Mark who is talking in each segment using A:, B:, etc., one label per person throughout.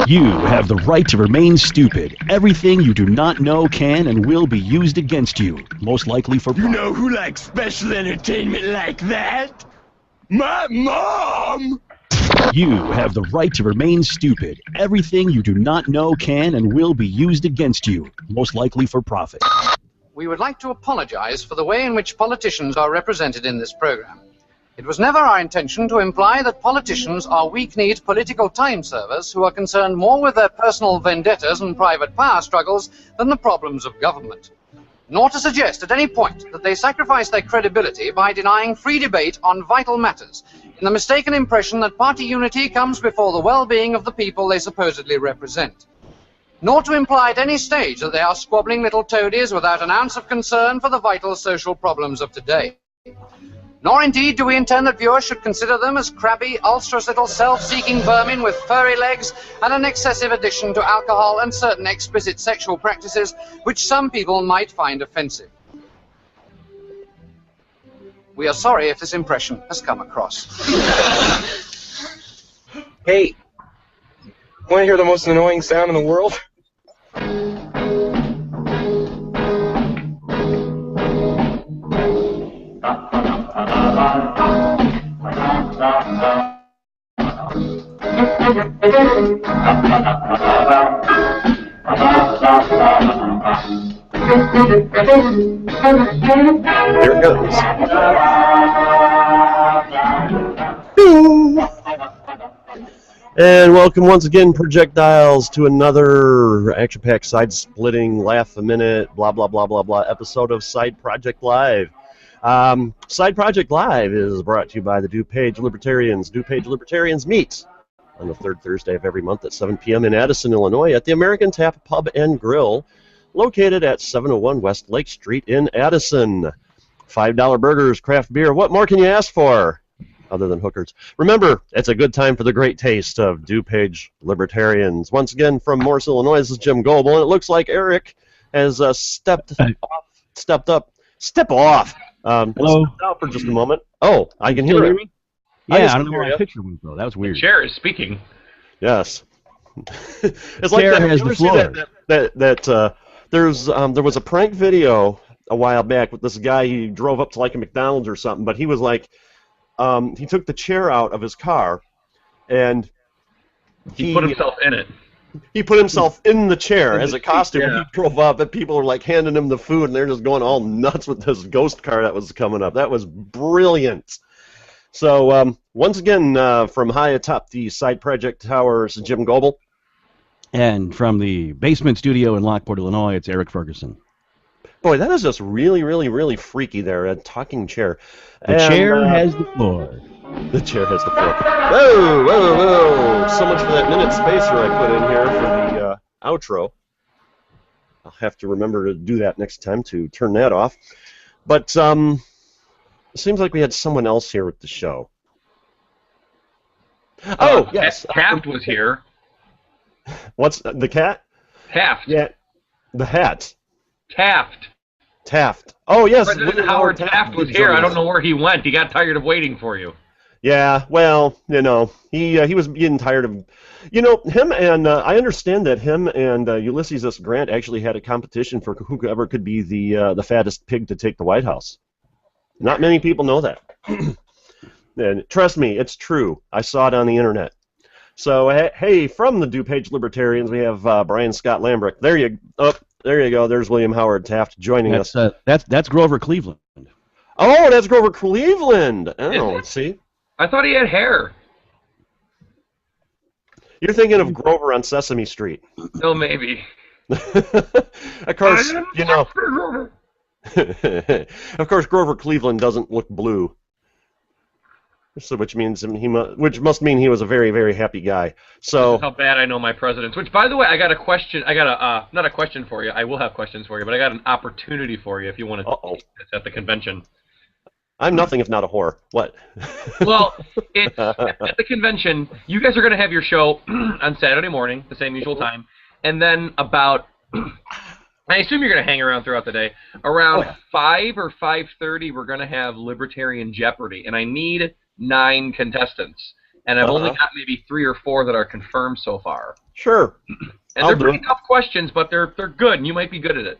A: You have the right to remain stupid. Everything you do not know can and will be used against you, most likely for
B: You know who likes special entertainment like that? My mom!
A: You have the right to remain stupid. Everything you do not know can and will be used against you, most likely for profit.
C: We would like to apologize for the way in which politicians are represented in this program. It was never our intention to imply that politicians are weak-kneed political time servers who are concerned more with their personal vendettas and private power struggles than the problems of government. Nor to suggest at any point that they sacrifice their credibility by denying free debate on vital matters, in the mistaken impression that party unity comes before the well-being of the people they supposedly represent. Nor to imply at any stage that they are squabbling little toadies without an ounce of concern for the vital social problems of today. Nor indeed do we intend that viewers should consider them as crabby, ulcerous little self-seeking vermin with furry legs and an excessive addiction to alcohol and certain explicit sexual practices which some people might find offensive. We are sorry if this impression has come across.
D: Hey, want to hear the most annoying sound in the world? There it goes.
E: And welcome once again, projectiles, to another action-packed, side-splitting, laugh-a-minute, blah, blah, blah, blah, blah episode of Side Project Live. Side Project Live is brought to you by the DuPage Libertarians. DuPage Libertarians meet on the third Thursday of every month at 7 p.m. in Addison, Illinois at the American Tap Pub and Grill, located at 701 West Lake Street in Addison. $5 burgers, craft beer. What more can you ask for other than hookers? Remember, it's a good time for the great taste of DuPage Libertarians. Once again, from Morris, Illinois, this is Jim Goebel, and it looks like Eric has stepped off.
A: Hello?
E: Stepped out for just a moment. Oh, I can hear
A: me?
E: it.
A: Yeah, I don't know where my picture went, though. That was weird.
F: The chair is speaking.
E: Yes. It's like
A: Chair
E: that.
A: has
E: You
A: the
E: ever see
A: floor.
E: there was a prank video a while back with this guy. He drove up to like a McDonald's or something, but he was like, he took the chair out of his car, and
F: He put himself in it.
E: he put himself in the chair as a costume.
F: Yeah.
E: He drove up, and people were like handing him the food, and they're just going all nuts with this ghost car that was coming up. That was brilliant. So once again, from high atop the Side Project Tower, this is Jim Goebel.
A: And from the basement studio in Lockport, Illinois, it's Eric Ferguson.
E: Boy, that is just really, really, really freaky there, a talking chair.
A: The chair has the floor.
E: The chair has the floor. Whoa, whoa, whoa. So much for that minute spacer I put in here for the outro. I'll have to remember to do that next time to turn that off. But it seems like we had someone else here at the show. Oh, yes.
F: Taft was here.
E: What's the cat?
F: Taft.
E: Yeah, the hat.
F: Taft.
E: Taft. Oh, yes.
F: President Howard Taft was here. I don't know where he went. He got tired of waiting for you.
E: Yeah, well, you know, he was getting tired of, you know, him and I understand that him and Ulysses S. Grant actually had a competition for whoever could be the fattest pig to take the White House. Not many people know that. And trust me, it's true. I saw it on the internet. So hey, from the DuPage Libertarians, we have Brian Scott Lambrecht. There you go. There's William Howard Taft joining us.
A: That's Grover Cleveland.
E: Oh, that's Grover Cleveland. Oh, see.
F: I thought he had hair.
E: You're thinking of Grover on Sesame Street.
F: No, maybe.
E: Of course, you know. Of course, Grover Cleveland doesn't look blue. So, which must mean he was a very, very happy guy. So,
F: how bad I know my presidents. Which, by the way, I got a question. I got a not a question for you. I will have questions for you, but I got an opportunity for you if you want to. It's at the convention.
E: I'm nothing if not a whore. What?
F: Well, at the convention, you guys are going to have your show on Saturday morning, the same usual time, and then about. I assume you're going to hang around throughout the day. Around 5 or 5:30, we're going to have Libertarian Jeopardy, and I need 9 contestants. and I've only got maybe 3 or 4 that are confirmed so far.
E: Sure.
F: And they're pretty tough questions, but they're good, and you might be good at it.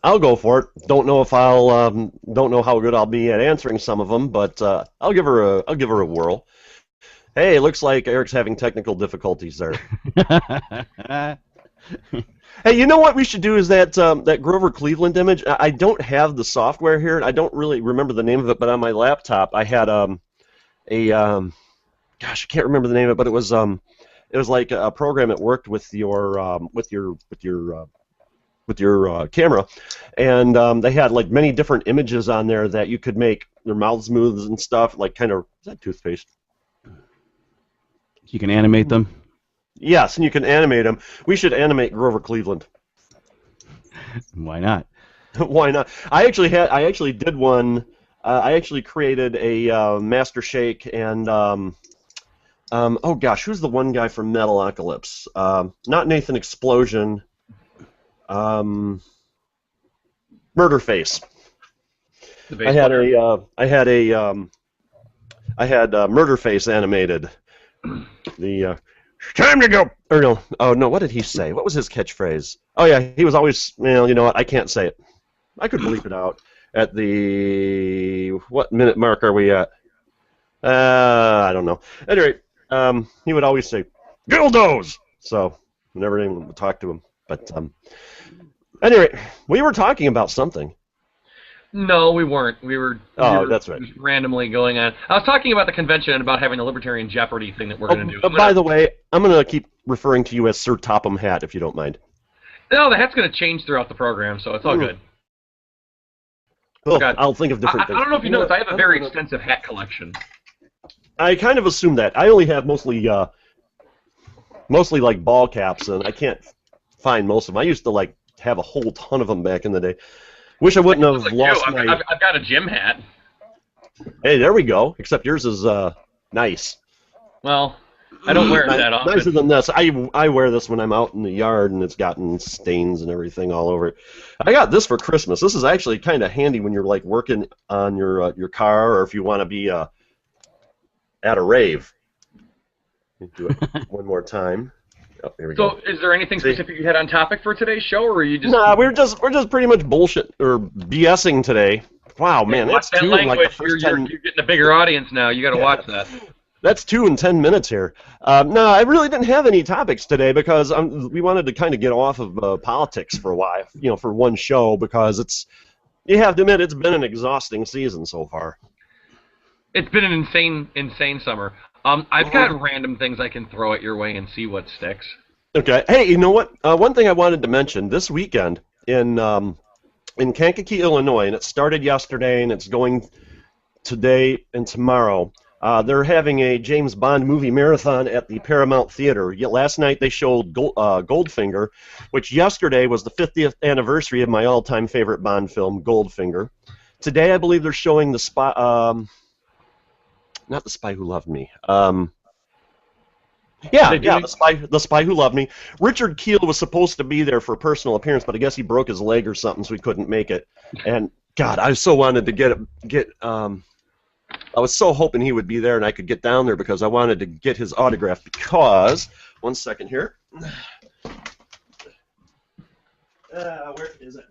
E: I'll go for it. Don't know if I'll don't know how good I'll be at answering some of them, but I'll give her a whirl. Hey, looks like Eric's having technical difficulties there. Hey, you know what we should do is that Grover Cleveland image. I don't have the software here, and I don't really remember the name of it. But on my laptop, I had gosh, I can't remember the name of it, but it was like a program that worked with your camera, and they had like many different images on there that you could make their mouths moves and stuff, like kind of, is that toothpaste?
A: You can animate them?
E: Yes, and you can animate them. We should animate Grover Cleveland.
A: Why not?
E: Why not? I actually did one. I actually created a Master Shake and oh gosh, who's the one guy from Metalocalypse? Not Nathan Explosion. Murderface. I had Murderface animated. The time to go. Or no, oh no, what did he say? What was his catchphrase? Oh yeah, he was always. Well, you know what? I can't say it. I could bleep it out. At the what minute mark are we at? I don't know. At any rate, he would always say dildos. So whenever anyone would talk to him, but anyway, we were talking about something.
F: No, we weren't. We were
E: that's right.
F: Just randomly going on. I was talking about the convention and about having the Libertarian Jeopardy thing that we're going to do.
E: By the way, I'm going to keep referring to you as Sir Topham Hat, if you don't mind.
F: No, the hat's going to change throughout the program, so it's all good.
E: Oh, I'll think of different things.
F: I don't know if you noticed, I have a very extensive hat collection.
E: I kind of assumed that. I only have mostly like ball caps, and I can't find most of them. I used to like have a whole ton of them back in the day. Wish I wouldn't have lost my...
F: I've got a gym hat.
E: Hey, there we go. Except yours is nice.
F: Well, I don't wear it that often.
E: Nicer than this. I wear this when I'm out in the yard, and it's gotten stains and everything all over it. I got this for Christmas. This is actually kind of handy when you're like working on your car, or if you want to be at a rave. Let me do it one more time. Oh, here we go.
F: So, is there anything specific you had on topic for today's show, or are you just...
E: Nah, we're just pretty much bullshit or BSing today. Wow, man, that's
F: that
E: 2 in like the first 10...
F: You're getting a bigger audience now. You got to watch that.
E: That's 2 in 10 minutes here. No, I really didn't have any topics today because we wanted to kind of get off of politics for a while, for one show, because you have to admit, it's been an exhausting season so far.
F: It's been an insane summer. I've got random things I can throw at your way and see what sticks.
E: Okay. Hey, you know what? One thing I wanted to mention, this weekend in Kankakee, Illinois, and it started yesterday and it's going today and tomorrow, they're having a James Bond movie marathon at the Paramount Theater. Last night they showed Goldfinger, which yesterday was the 50th anniversary of my all-time favorite Bond film, Goldfinger. Today I believe they're showing the not The Spy Who Loved Me. The Spy Who Loved Me. Richard Kiel was supposed to be there for a personal appearance, but I guess he broke his leg or something, so he couldn't make it. And God, I so wanted to get. I was so hoping he would be there and I could get down there because I wanted to get his autograph. Because 1 second here. Where is it?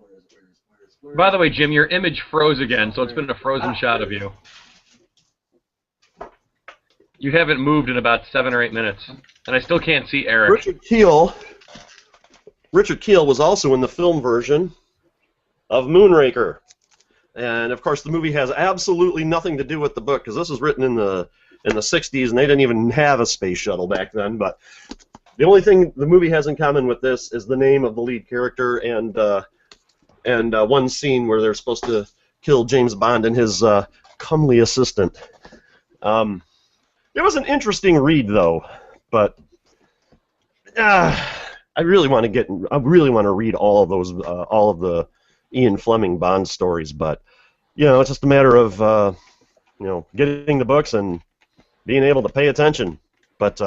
F: By the way, Jim, your image froze again, so it's been a frozen shot of you. You haven't moved in about 7 or 8 minutes, and I still can't see Eric.
E: Richard Kiel was also in the film version of Moonraker, and of course the movie has absolutely nothing to do with the book because this was written in the 60s, and they didn't even have a space shuttle back then. But the only thing the movie has in common with this is the name of the lead character and one scene where they're supposed to kill James Bond and his comely assistant. It was an interesting read, though, but I really want to read all of those, all of the Ian Fleming Bond stories. But it's just a matter of getting the books and being able to pay attention. But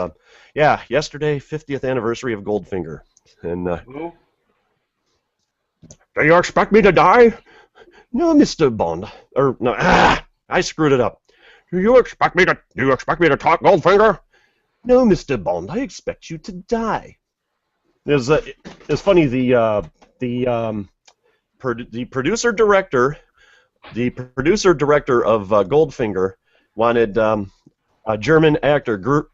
E: yeah, yesterday, 50th anniversary of Goldfinger, and do you expect me to die? No, Mr. Bond. Or no, I screwed it up. Do you expect me to talk, Goldfinger? No, Mr. Bond, I expect you to die. It's funny, the producer director of Goldfinger wanted a German actor, Gert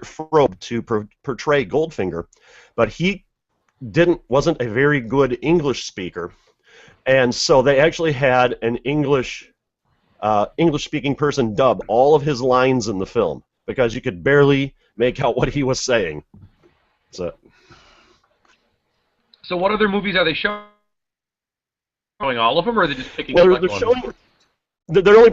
E: Frobe, to portray Goldfinger, but he wasn't a very good English speaker, and so they actually had an English-speaking person dub all of his lines in the film because you could barely make out what he was saying. So
F: what other movies are they showing? All of them, or are they just picking?
E: Well, they're only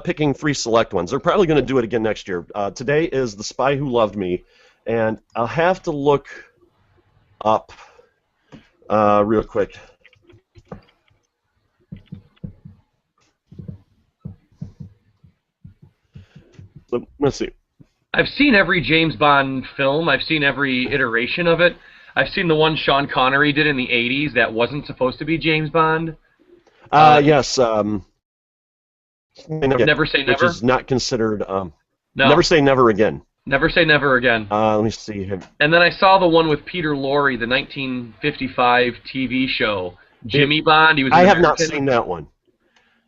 E: picking 3 select ones. They're probably going to do it again next year. Today is The Spy Who Loved Me, and I'll have to look up real quick. So, let's see.
F: I've seen every James Bond film. I've seen every iteration of it. I've seen the one Sean Connery did in the 80s that wasn't supposed to be James Bond.
E: Yes.
F: Never Say Never?
E: Which is not considered...
F: No.
E: Never Say Never Again.
F: Never Say Never Again.
E: Let me see.
F: And then I saw the one with Peter Lorre, the 1955 TV show, Jimmy Bond. He was.
E: I have not seen that one.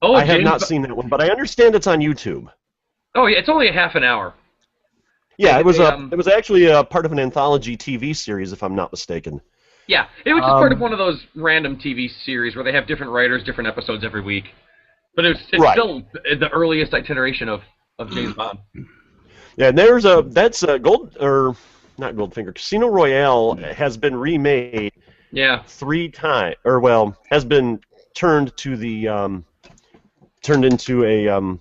F: Oh,
E: I have not seen that one, but I understand it's on YouTube.
F: Oh, yeah, it's only a half an hour.
E: Yeah, it was actually a part of an anthology TV series, if I'm not mistaken.
F: Yeah, it was just part of one of those random TV series where they have different writers, different episodes every week. But it's
E: right.
F: Still the earliest iteration of James Bond.
E: Yeah, and that's not Goldfinger. Casino Royale has been remade.
F: Yeah.
E: 3 times, or well, has been turned into a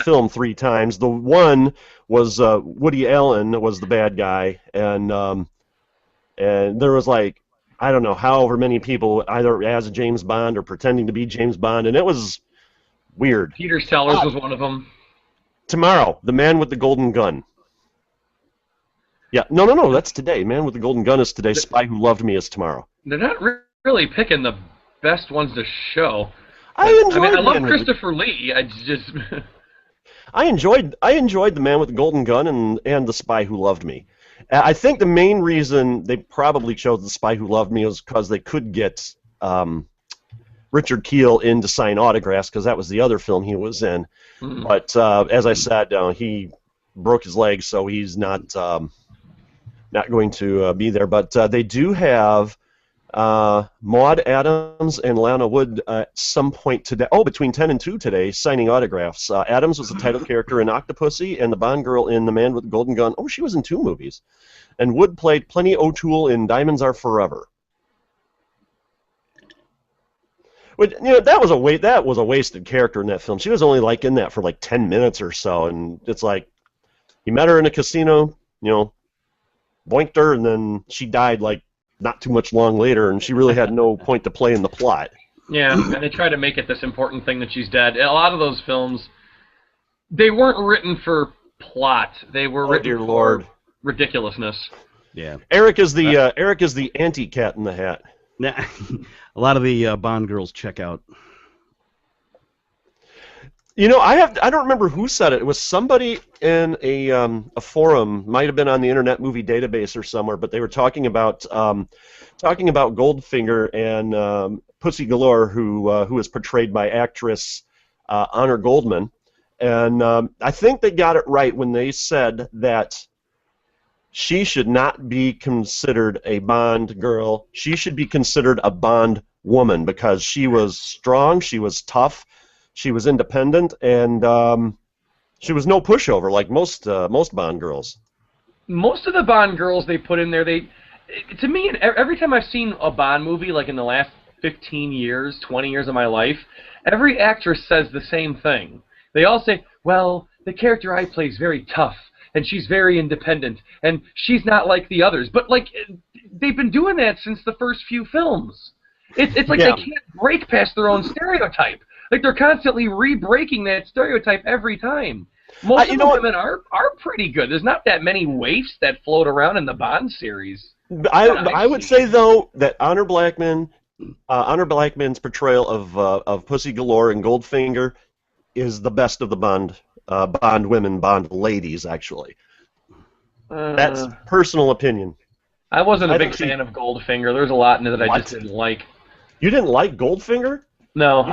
E: film 3 times. The one was Woody Allen was the bad guy, and there was like, I don't know, however many people either as James Bond or pretending to be James Bond, and it was weird.
F: Peter Sellers was one of them.
E: Tomorrow, The Man with the Golden Gun. Yeah, no, that's today. Man with the Golden Gun is today. Spy Who Loved Me is tomorroy.
F: They're not really picking the best ones to show.
E: I
F: love Christopher Lee.
E: I enjoyed The Man with the Golden Gun and The Spy Who Loved Me. I think the main reason they probably chose The Spy Who Loved Me was because they could get Richard Kiel in to sign autographs, because that was the other film he was in. Mm-hmm. But as I said, he broke his leg, so he's not going to be there. But they do have Maude Adams and Lana Wood at some point today. Oh, between 10 and 2 today, signing autographs. Adams was the title character in Octopussy, and the Bond girl in The Man with the Golden Gun. Oh, she was in 2 movies. And Wood played Plenty O'Toole in Diamonds Are Forever. But, that was a wasted character in that film. She was only in that for 10 minutes or so, and it's like he met her in a casino, boinked her, and then she died not too much long later, and she really had no point to play in the plot.
F: Yeah, and they try to make it this important thing that she's dead. A lot of those films, they weren't written for plot. They were written for ridiculousness.
A: Yeah.
E: Eric is the anti-cat in the hat.
A: Yeah, a lot of the Bond girls check out.
E: I don't remember who said it. It was somebody in a forum, might have been on the Internet Movie Database or somewhere, but they were talking about Goldfinger and Pussy Galore, who is portrayed by actress Honor Goldman, and I think they got it right when they said that she should not be considered a Bond girl. She should be considered a Bond woman, because she was strong, she was tough, she was independent, and she was no pushover like most Bond girls.
F: Most of the Bond girls they put in there, to me, every time I've seen a Bond movie, in the last 15 years, 20 years of my life, every actress says the same thing. They all say, well, the character I play is very tough, and she's very independent, and she's not like the others. But, they've been doing that since the first few films. It's like they can't break past their own stereotype. They're constantly re-breaking that stereotype every time. Most of the women are pretty good. There's not that many waifs that float around in the Bond series.
E: I would say, though, that Honor Blackman's portrayal of Pussy Galore and Goldfinger is the best of the Bond Bond women, Bond ladies, actually. That's personal opinion.
F: I wasn't a big fan of Goldfinger. There's a lot in it that I just didn't like.
E: You didn't like Goldfinger?
F: No.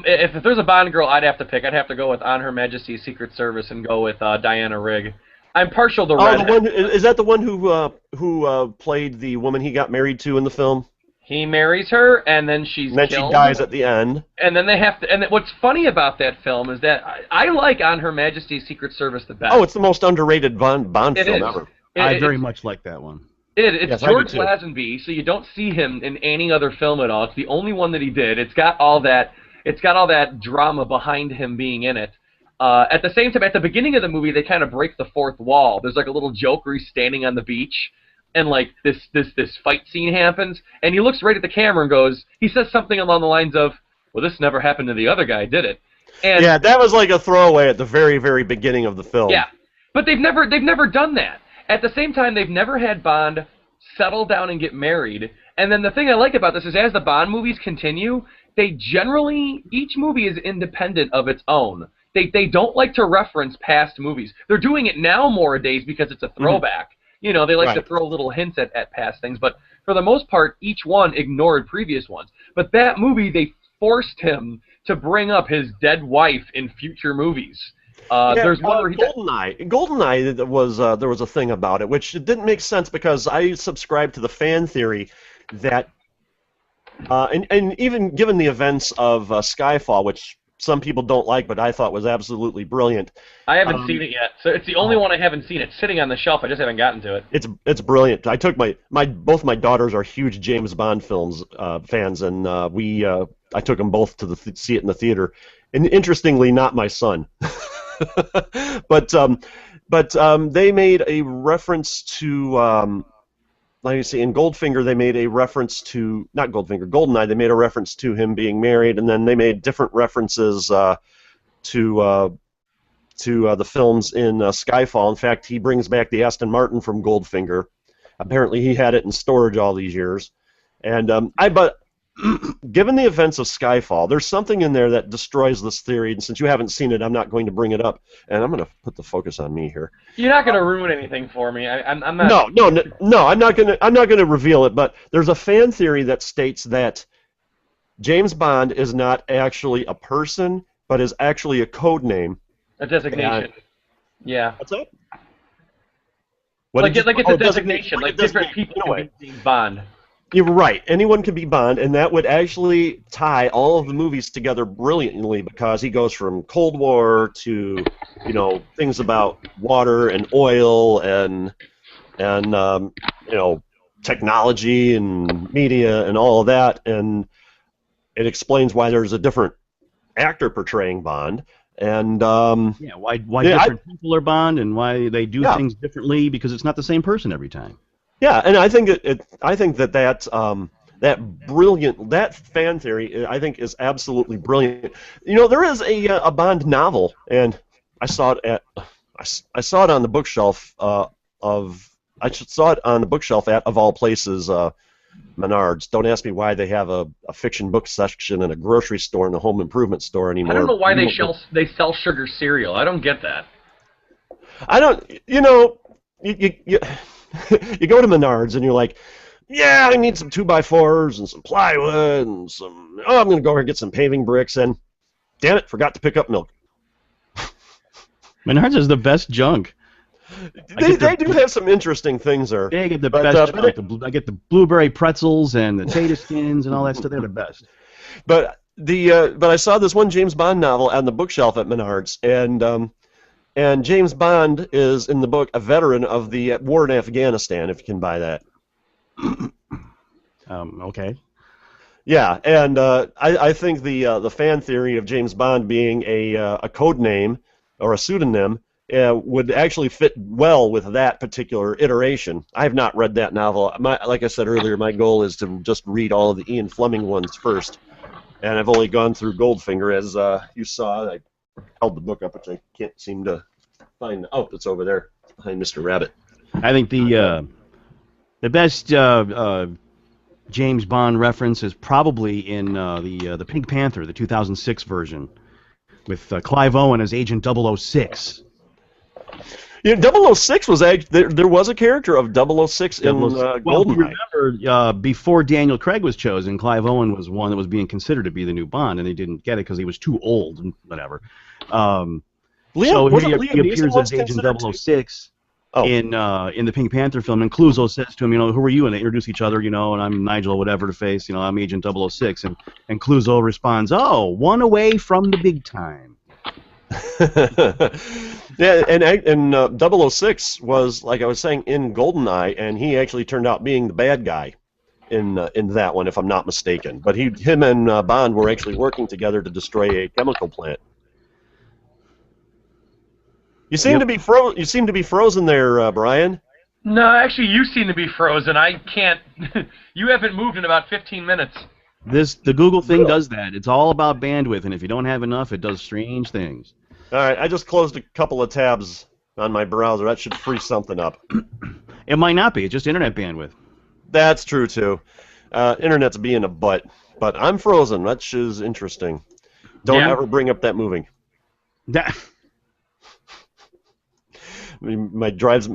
F: If there's a Bond girl I'd have to pick, I'd have to go with On Her Majesty's Secret Service and go with Diana Rigg. I'm partial to Red.
E: Is that the one who played the woman he got married to in the film?
F: He marries her, and then she's killed.
E: She dies at the end.
F: And then they have to. And what's funny about that film is that I like On Her Majesty's Secret Service the best.
E: Oh, it's the most underrated Bond film ever.
A: I very much like that one.
F: It's George Lazenby, so you don't see him in any other film at all. It's the only one that he did. It's got all that drama behind him being in it. At the same time, at the beginning of the movie, they kind of break the fourth wall. There's like a little joke where he's standing on the beach, and like this fight scene happens, and he looks right at the camera and goes, he says something along the lines of, "Well, this never happened to the other guy, did it?" And
E: yeah, that was like a throwaway at the very, very beginning of the film.
F: Yeah, but they've never done that. At the same time, they've never had Bond settle down and get married. And then the thing I like about this is as the Bond movies continue, each movie is independent of its own. They don't like to reference past movies. They're doing it now more days because it's a throwback. You know, they like to throw little hints at past things. But for the most part, each one ignored previous ones. But that movie, they forced him to bring up his dead wife in future movies. There's one where GoldenEye
E: was there was a thing about it which didn't make sense because I subscribed to the fan theory that and even given the events of Skyfall, which some people don't like, but I thought was absolutely brilliant.
F: I haven't seen it yet, so it's the only one I haven't seen. It's sitting on the shelf. I just haven't gotten to it.
E: It's brilliant. I took both my daughters are huge James Bond films fans, and I took them both to see it in the theater. And interestingly, not my son. but they made a reference to let me see, in Goldfinger they made a reference to GoldenEye. They made a reference to him being married, and then they made different references to the films in Skyfall. In fact, he brings back the Aston Martin from Goldfinger. Apparently, he had it in storage all these years, and given the events of Skyfall, there's something in there that destroys this theory, and since you haven't seen it, I'm not going to bring it up, and I'm going to put the focus on me here.
F: You're not going to ruin anything for me. I'm not.
E: No, I'm not going to reveal it, but there's a fan theory that states that James Bond is not actually a person, but is actually a code name.
F: A designation. Yeah.
E: What's that?
F: It's a designation. Like different people can be Bond.
E: You're right. Anyone can be Bond, and that would actually tie all of the movies together brilliantly because he goes from Cold War to, things about water and oil and technology and media and all of that, and it explains why there's a different actor portraying Bond. And
A: why different people are Bond and why they do things differently because it's not the same person every time.
E: Yeah, and I think that fan theory I think is absolutely brilliant. There is a Bond novel, and I saw it on the bookshelf of all places, Menards. Don't ask me why they have a fiction book section in a grocery store and a home improvement store anymore.
F: I don't know why they sell sugar cereal. I don't get that.
E: I don't. You go to Menards and you're like, yeah, I need some 2x4s and some plywood and I'm going to go over and get some paving bricks, and damn it, forgot to pick up milk.
A: Menards is the best junk.
E: They do have some interesting things there.
A: They get the best junk. I get the blueberry pretzels and the tater skins and all that stuff. They're the best.
E: But I saw this one James Bond novel on the bookshelf at Menards, and James Bond is, in the book, a veteran of the war in Afghanistan, if you can buy that.
A: Okay.
E: Yeah, and I think the fan theory of James Bond being a code name or a pseudonym would actually fit well with that particular iteration. I have not read that novel. Like I said earlier, my goal is to just read all of the Ian Fleming ones first, and I've only gone through Goldfinger, as you saw. I held the book up, which I can't seem to find. Oh, it's over there behind Mr. Rabbit.
A: I think the best James Bond reference is probably in the Pink Panther, the 2006 version, with Clive Owen as Agent 006.
E: Yeah, 006 was actually there was a character of 006 in GoldenEye.
A: Remember, before Daniel Craig was chosen, Clive Owen was one that was being considered to be the new Bond, and they didn't get it because he was too old and whatever. So he appears as Agent 006 in the Pink Panther film, and Clouseau says to him, who are you? And they introduce each other, and I'm Nigel, whatever the face, I'm Agent 006, and Clouseau responds, oh, one away from the big time.
E: Yeah, and 006 was, like I was saying, in GoldenEye, and he actually turned out being the bad guy in that one, if I'm not mistaken. But him and Bond were actually working together to destroy a chemical plant. You seem to be frozen there, Brian.
F: No, actually, you seem to be frozen. I can't. You haven't moved in about 15 minutes.
A: The Google thing does that. It's all about bandwidth, and if you don't have enough, it does strange things.
E: All right, I just closed a couple of tabs on my browser. That should free something up.
A: It might not be. It's just internet bandwidth.
E: That's true, too. Internet's being a butt. But I'm frozen, which is interesting. Don't ever bring up that movie. It drives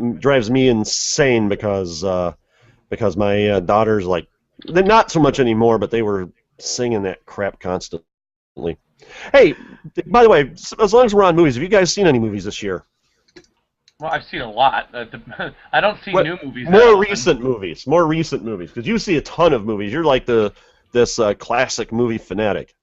E: me insane because my daughters, like, they're not so much anymore, but they were singing that crap constantly. Hey, by the way, as long as we're on movies, have you guys seen any movies this year?
F: Well, I've seen a lot. I don't see new movies.
E: More recent movies, because you see a ton of movies. You're like this classic movie fanatic.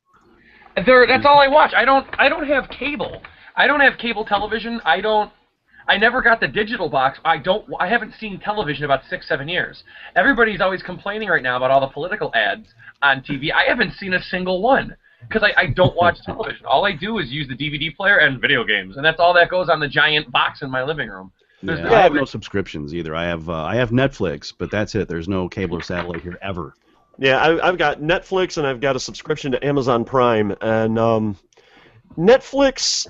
F: That's all I watch. I don't have cable. I don't have cable television. I never got the digital box. I haven't seen television about 6-7 years. Everybody's always complaining right now about all the political ads on TV. I haven't seen a single one because I don't watch television. All I do is use the DVD player and video games, and that's all that goes on the giant box in my living room.
A: I have no subscriptions either. I have Netflix, but that's it. There's no cable or satellite here ever.
E: Yeah, I've got Netflix, and I've got a subscription to Amazon Prime, and Netflix.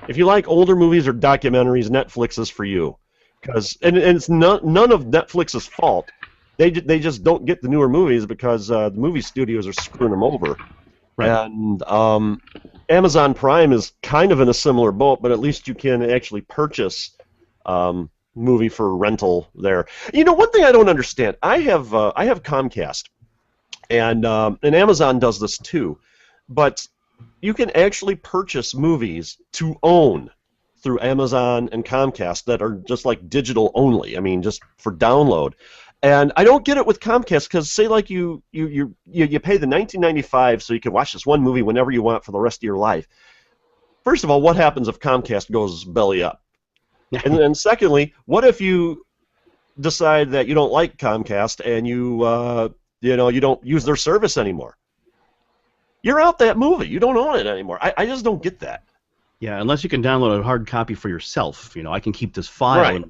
E: If you like older movies or documentaries, Netflix is for you, and it's none of Netflix's fault. They just don't get the newer movies because the movie studios are screwing them over. Right. And Amazon Prime is kind of in a similar boat, but at least you can actually purchase movie for rental there. One thing I don't understand, I have Comcast, and Amazon does this too, but you can actually purchase movies to own through Amazon and Comcast that are just like digital only. I mean, just for download. And I don't get it with Comcast because, say, like you pay the $19.95 so you can watch this one movie whenever you want for the rest of your life. First of all, what happens if Comcast goes belly up? And then secondly, what if you decide that you don't like Comcast and you don't use their service anymore? You're out that movie. You don't own it anymore. I just don't get that.
A: Yeah, unless you can download a hard copy for yourself. I can keep this file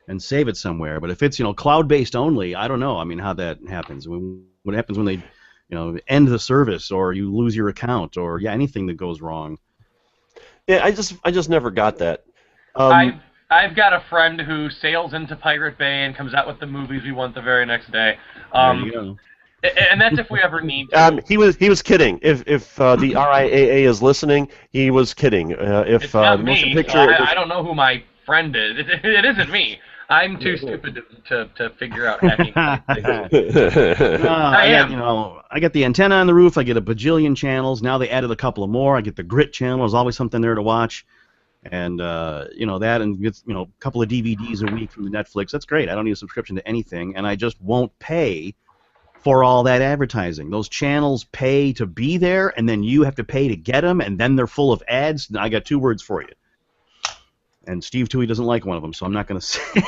A: and save it somewhere. But if it's cloud-based only, I don't know. I mean, how that happens. What happens when they end the service or you lose your account or anything that goes wrong?
E: Yeah, I just never got that.
F: I've got a friend who sails into Pirate Bay and comes out with the movies we want the very next day.
A: There you go.
F: And that's if we ever need to.
E: He was kidding. If the RIAA is listening, he was kidding.
F: It's not me. I don't know who my friend is. It isn't me. I'm too stupid to figure out hacking.
A: I got the antenna on the roof. I get a bajillion channels. Now they added a couple of more. I get the Grit channel. There's always something there to watch. And that, and a couple of DVDs a week from Netflix. That's great. I don't need a subscription to anything, and I just won't pay for all that advertising. Those channels pay to be there, and then you have to pay to get them, and then they're full of ads. And I got 2 words for you. And Steve Toohey doesn't like one of them, so I'm not going to say.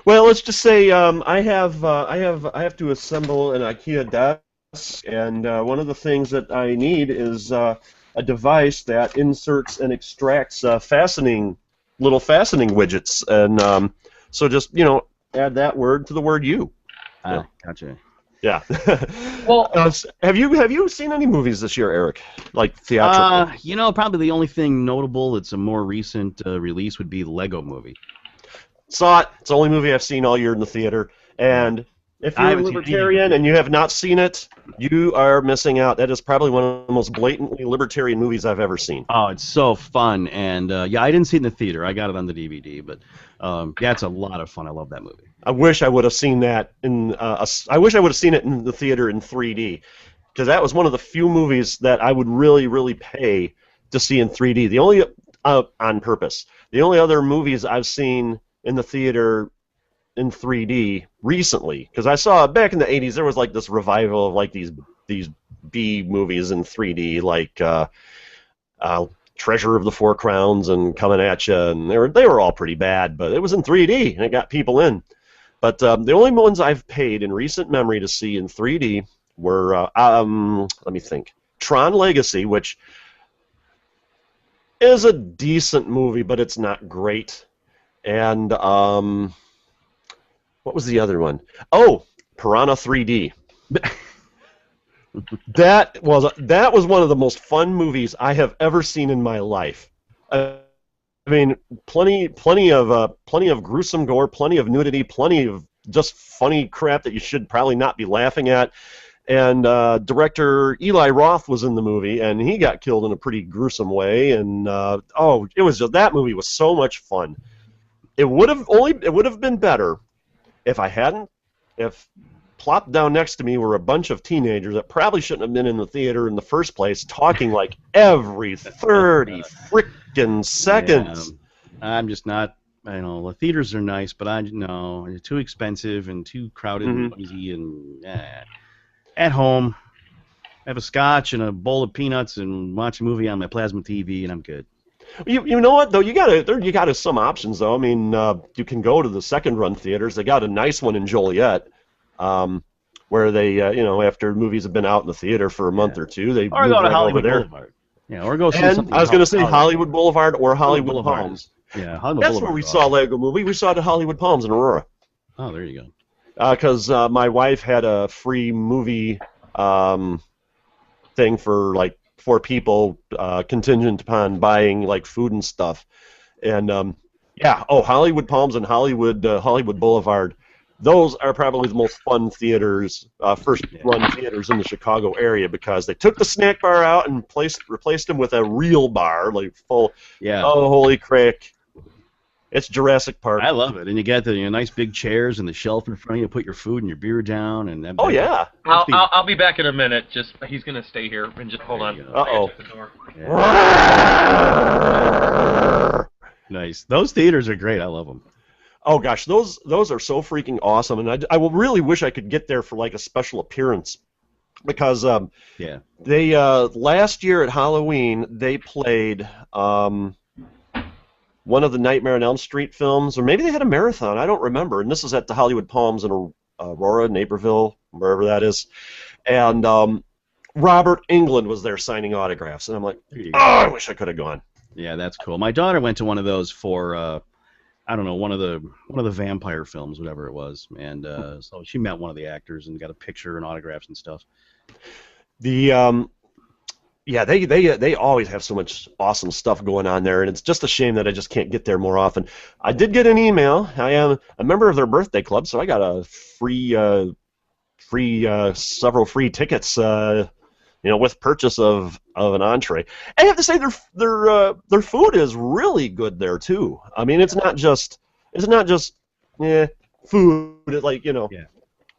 E: Well, let's just say I have to assemble an IKEA desk, and one of the things that I need is a device that inserts and extracts little fastening widgets, and so just add that word to the word "you."
A: Gotcha.
E: Yeah.
F: Well,
E: have you seen any movies this year, Eric? Like theatrical?
A: Probably the only thing notable that's a more recent release would be the Lego Movie.
E: Saw it. It's the only movie I've seen all year in the theater, and If
A: I
E: you're a
A: haven't seen any of
E: libertarian
A: it.
E: and you have not seen it, you are missing out. That is probably one of the most blatantly libertarian movies I've ever seen.
A: Oh, it's so fun, and yeah, I didn't see it in the theater. I got it on the DVD, but yeah, it's a lot of fun. I love that movie.
E: I wish I would have seen that I wish I would have seen it in the theater in 3D, because that was one of the few movies that I would really, really pay to see in 3D. The only on purpose. The only other movies I've seen in the theater in 3D recently, because I saw back in the 80s there was like this revival of like these B movies in 3D, like Treasure of the Four Crowns and Coming at Ya, and they were all pretty bad, but it was in 3D and it got people in. But the only ones I've paid in recent memory to see in 3D were let me think, Tron Legacy, which is a decent movie, but it's not great, and what was the other one? Oh, Piranha 3D. That was one of the most fun movies I have ever seen in my life. I mean, plenty of gruesome gore, plenty of nudity, plenty of just funny crap that you should probably not be laughing at. And director Eli Roth was in the movie, and he got killed in a pretty gruesome way. And it was just, that movie was so much fun. It would have been better if plopped down next to me were a bunch of teenagers that probably shouldn't have been in the theater in the first place, talking like every 30 frickin' seconds.
A: Yeah, I'm just not. I know the theaters are nice, but they're too expensive and too crowded and noisy. And at home, have a scotch and a bowl of peanuts and watch a movie on my plasma TV, and I'm good.
E: You know what though? You got some options though. I mean, you can go to the second run theaters. They got a nice one in Joliet, where they after movies have been out in the theater for a month or two, they
A: Or
E: move
A: go to
E: right
A: Hollywood
E: over there.
A: Boulevard. Yeah, or go see
E: And
A: something.
E: I was going to say Hollywood Boulevard or Hollywood Palms.
A: Yeah, Hollywood
E: That's
A: Boulevard.
E: where we saw Lego Movie. We saw it at Hollywood Palms in Aurora.
A: Oh, there you go.
E: Because my wife had a free movie thing for like 4 people, contingent upon buying like food and stuff. And Hollywood Palms and Hollywood Boulevard. Those are probably the most fun theaters, first-run theaters in the Chicago area, because they took the snack bar out and replaced them with a real bar, like full.
A: Yeah.
E: Oh, holy crack! It's Jurassic Park.
A: I love it, and you got the nice big chairs and the shelf in front of you. Put your food and your beer down, and
E: oh yeah.
F: I'll be back in a minute. Just he's gonna stay here and just hold on.
E: Uh-oh.
A: Yeah. Nice. Those theaters are great. I love them.
E: Oh gosh, those are so freaking awesome, and I will really wish I could get there for like a special appearance, because they last year at Halloween they played one of the Nightmare on Elm Street films, or maybe they had a marathon. I don't remember. And this is at the Hollywood Palms in Aurora, Naperville, wherever that is, and Robert Englund was there signing autographs, and I'm like, I wish I could have gone.
A: Yeah, that's cool. My daughter went to one of those for. I don't know, one of the vampire films, whatever it was, and so she met one of the actors and got a picture and autographs and stuff.
E: They always have so much awesome stuff going on there, and it's just a shame that I just can't get there more often. I did get an email. I am a member of their birthday club, so I got a several free tickets. With purchase of an entree. I have to say their food is really good there too. I mean, it's not just food.
A: Yeah,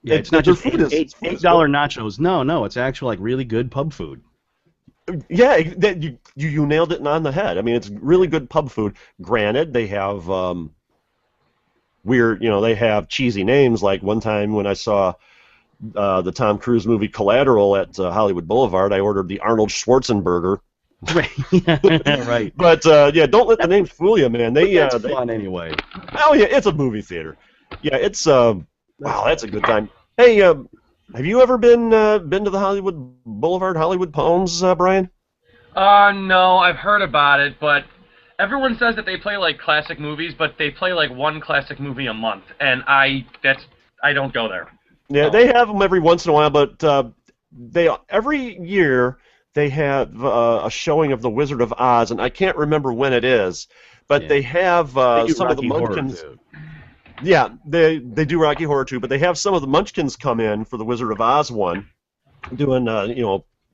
A: it's not just $8 nachos. No, it's actually like really good pub food.
E: Yeah, you nailed it on the head. I mean, it's really good pub food. Granted, they have they have cheesy names. Like one time when I saw the Tom Cruise movie Collateral at Hollywood Boulevard, I ordered the Arnold Schwarzenegger.
A: Right.
E: But don't let the names fool you, man.
A: That's fun anyway.
E: Oh yeah, it's a movie theater. Yeah, it's wow, that's a good time. Hey, have you ever been to the Hollywood Boulevard, Hollywood Palms, Brian?
F: No, I've heard about it, but everyone says that they play like classic movies, but they play like one classic movie a month, and I don't go there.
E: Yeah, they have them every once in a while, but every year they have a showing of The Wizard of Oz, and I can't remember when it is, but they have some of the Munchkins. Yeah, they do Rocky Horror too, but they have some of the Munchkins come in for the Wizard of Oz one, doing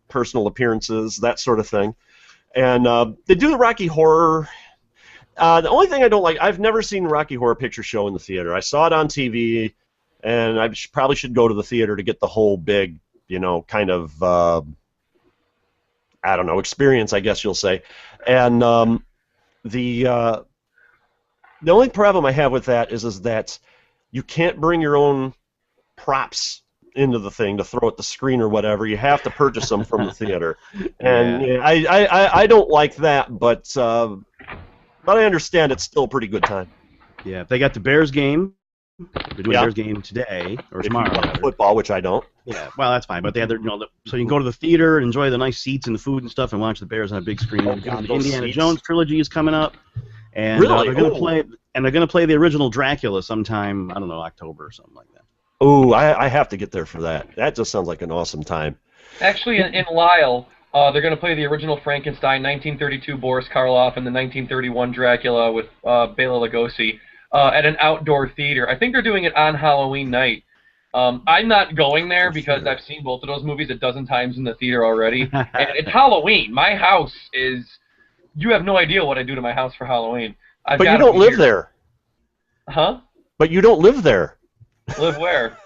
E: personal appearances, that sort of thing, and they do the Rocky Horror. The only thing I don't like, I've never seen Rocky Horror Picture Show in the theater. I saw it on TV, and I probably should go to the theater to get the whole big, kind of, I don't know, experience, I guess you'll say. And the only problem I have with that is that you can't bring your own props into the thing to throw at the screen or whatever. You have to purchase them from the theater, and I don't like that, but I understand it's still a pretty good time.
A: Yeah, they got the Bears game. They're doing Bears game today or tomorrow.
E: Football, which I don't.
A: Yeah, well, that's fine. But they had their, so you can go to the theater, enjoy the nice seats and the food and stuff, and watch the Bears on a big screen.
E: Oh, God,
A: the Indiana Jones trilogy is coming up, and
E: really?
A: They're going to play the original Dracula sometime, I don't know, October or something like that.
E: Oh, I have to get there for that. That just sounds like an awesome time.
F: Actually, in Lisle, they're going to play the original Frankenstein, 1932 Boris Karloff, and the 1931 Dracula with Bela Lugosi at an outdoor theater. I think they're doing it on Halloween night. I'm not going there because I've seen both of those movies a dozen times in the theater already. And it's Halloween. My house is... You have no idea what I do to my house for Halloween.
E: But you don't live there.
F: Huh?
E: But you don't live there.
F: Live where?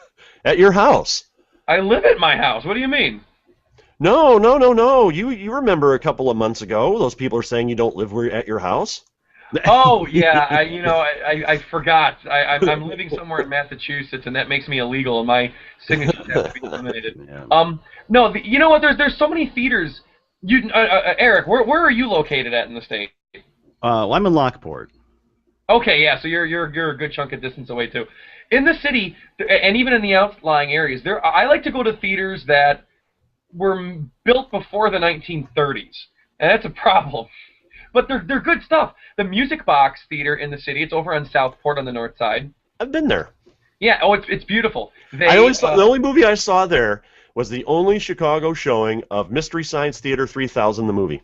E: At your house.
F: I live at my house. What do you mean?
E: No. You remember a couple of months ago, those people are saying you don't live at your house?
F: Oh, yeah. I forgot. I'm living somewhere in Massachusetts, and that makes me illegal, and my signature has to be eliminated.
A: Yeah.
F: No, you know what? There's so many theaters. Eric, where are you located at in the state?
A: Well, I'm in Lockport.
F: Okay, yeah, so you're a good chunk of distance away too. In the city, and even in the outlying areas, I like to go to theaters that were built before the 1930s, and that's a problem. But they're good stuff. The Music Box Theater in the city, it's over on Southport on the north side.
E: I've been there.
F: Yeah, it's beautiful.
E: The only movie I saw there was the only Chicago showing of Mystery Science Theater 3000, the movie.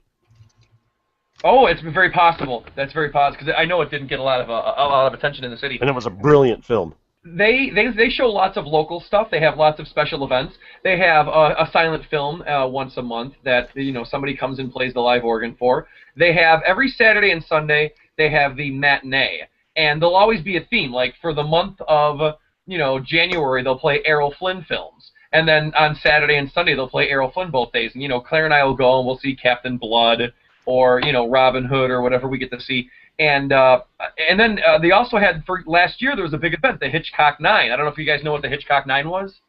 F: Oh, it's very possible. That's very possible because I know it didn't get a lot of attention in the city.
E: And it was a brilliant film.
F: They show lots of local stuff. They have lots of special events. They have a silent film once a month that somebody comes and plays the live organ for. They have every Saturday and Sunday. They have the matinee, and there'll always be a theme. Like for the month of January, they'll play Errol Flynn films. And then on Saturday and Sunday, they'll play Errol Flynn both days. And, Claire and I will go and we'll see Captain Blood or, Robin Hood or whatever we get to see. And then they also had, for last year, there was a big event, the Hitchcock 9. I don't know if you guys know what the Hitchcock 9 was.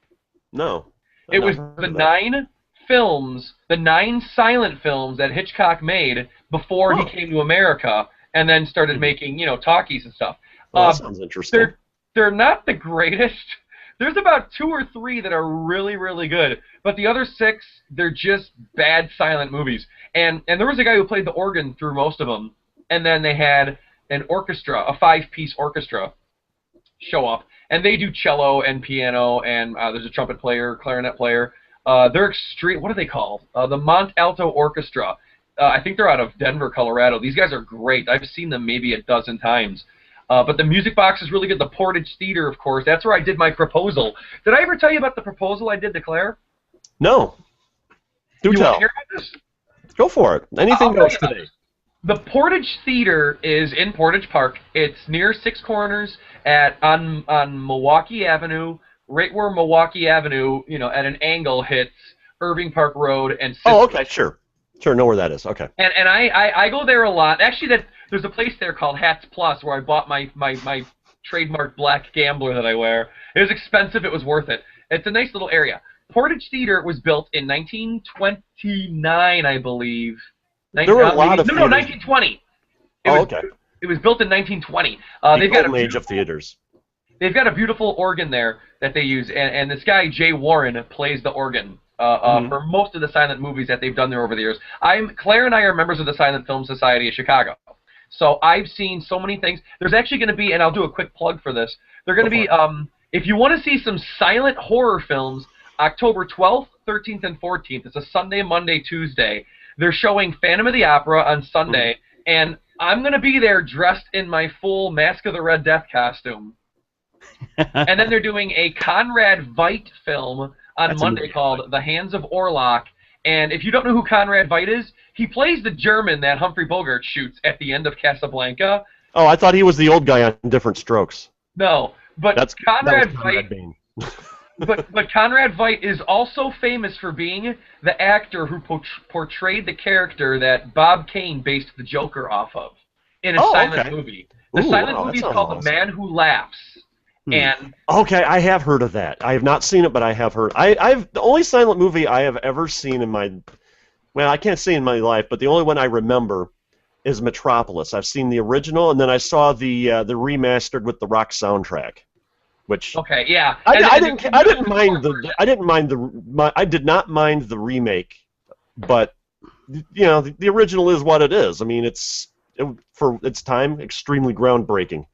E: No.
F: It was the 9 films, the 9 silent films that Hitchcock made before he came to America and then started making, talkies and stuff.
E: Well, that sounds interesting.
F: They're not the greatest. There's about 2 or 3 that are really, really good, but the other 6, they're just bad silent movies. And there was a guy who played the organ through most of them, and then they had an orchestra, a 5-piece orchestra, show up, and they do cello and piano, and there's a trumpet player, clarinet player. They're extreme. What are they called? The Mont Alto Orchestra. I think they're out of Denver, Colorado. These guys are great. I've seen them maybe a dozen times. But the Music Box is really good. The Portage Theater, of course. That's where I did my proposal. Did I ever tell you about the proposal I did to Claire?
E: No. Do tell.
F: Want to hear about this?
E: Go for it. Anything goes today.
F: The Portage Theater is in Portage Park. It's near Six Corners on Milwaukee Avenue, right where Milwaukee Avenue, at an angle hits Irving Park Road and.
E: Oh, okay, sure. Sure, know where that is. Okay.
F: And I go there a lot. Actually, there's a place there called Hats Plus where I bought my trademark black gambler that I wear. It was expensive. It was worth it. It's a nice little area. Portage Theater was built in 1929, I believe.
E: There were a lot of
F: 1920.
E: Okay.
F: It was built in 1920.
E: The golden age of theaters.
F: They've got a beautiful organ there that they use, and this guy, Jay Warren, plays the organ. For most of the silent movies that they've done there over the years. Claire and I are members of the Silent Film Society of Chicago. So I've seen so many things. There's actually going to be, and I'll do a quick plug for this, they're going to be, if you want to see some silent horror films, October 12th, 13th, and 14th, it's a Sunday, Monday, Tuesday, they're showing Phantom of the Opera on Sunday, and I'm going to be there dressed in my full Mask of the Red Death costume. And then they're doing a Conrad Veidt film on
A: That's a
F: Monday
A: movie.
F: called The Hands of Orlok. And if you don't know who Conrad Veidt is, he plays the German that Humphrey Bogart shoots at the end of Casablanca.
E: Oh, I thought he was the old guy on Different Strokes.
F: No, but
E: That
F: Conrad
E: was Conrad
F: Veidt.
E: Bain.
F: But Conrad Veidt is also famous for being the actor who portrayed the character that Bob Kane based the Joker off of in a silent movie. The silent movie is called The Man Who Laughs. And
E: okay, I have heard of that. I have not seen it, but I have heard. The only silent movie I have ever seen in my, well, I can't say in my life, but the only one I remember is Metropolis. I've seen the original, and then I saw the remastered with the rock soundtrack. Which
F: okay, yeah.
E: I did not mind the remake, but you know the original is what it is. I mean, for its time extremely groundbreaking.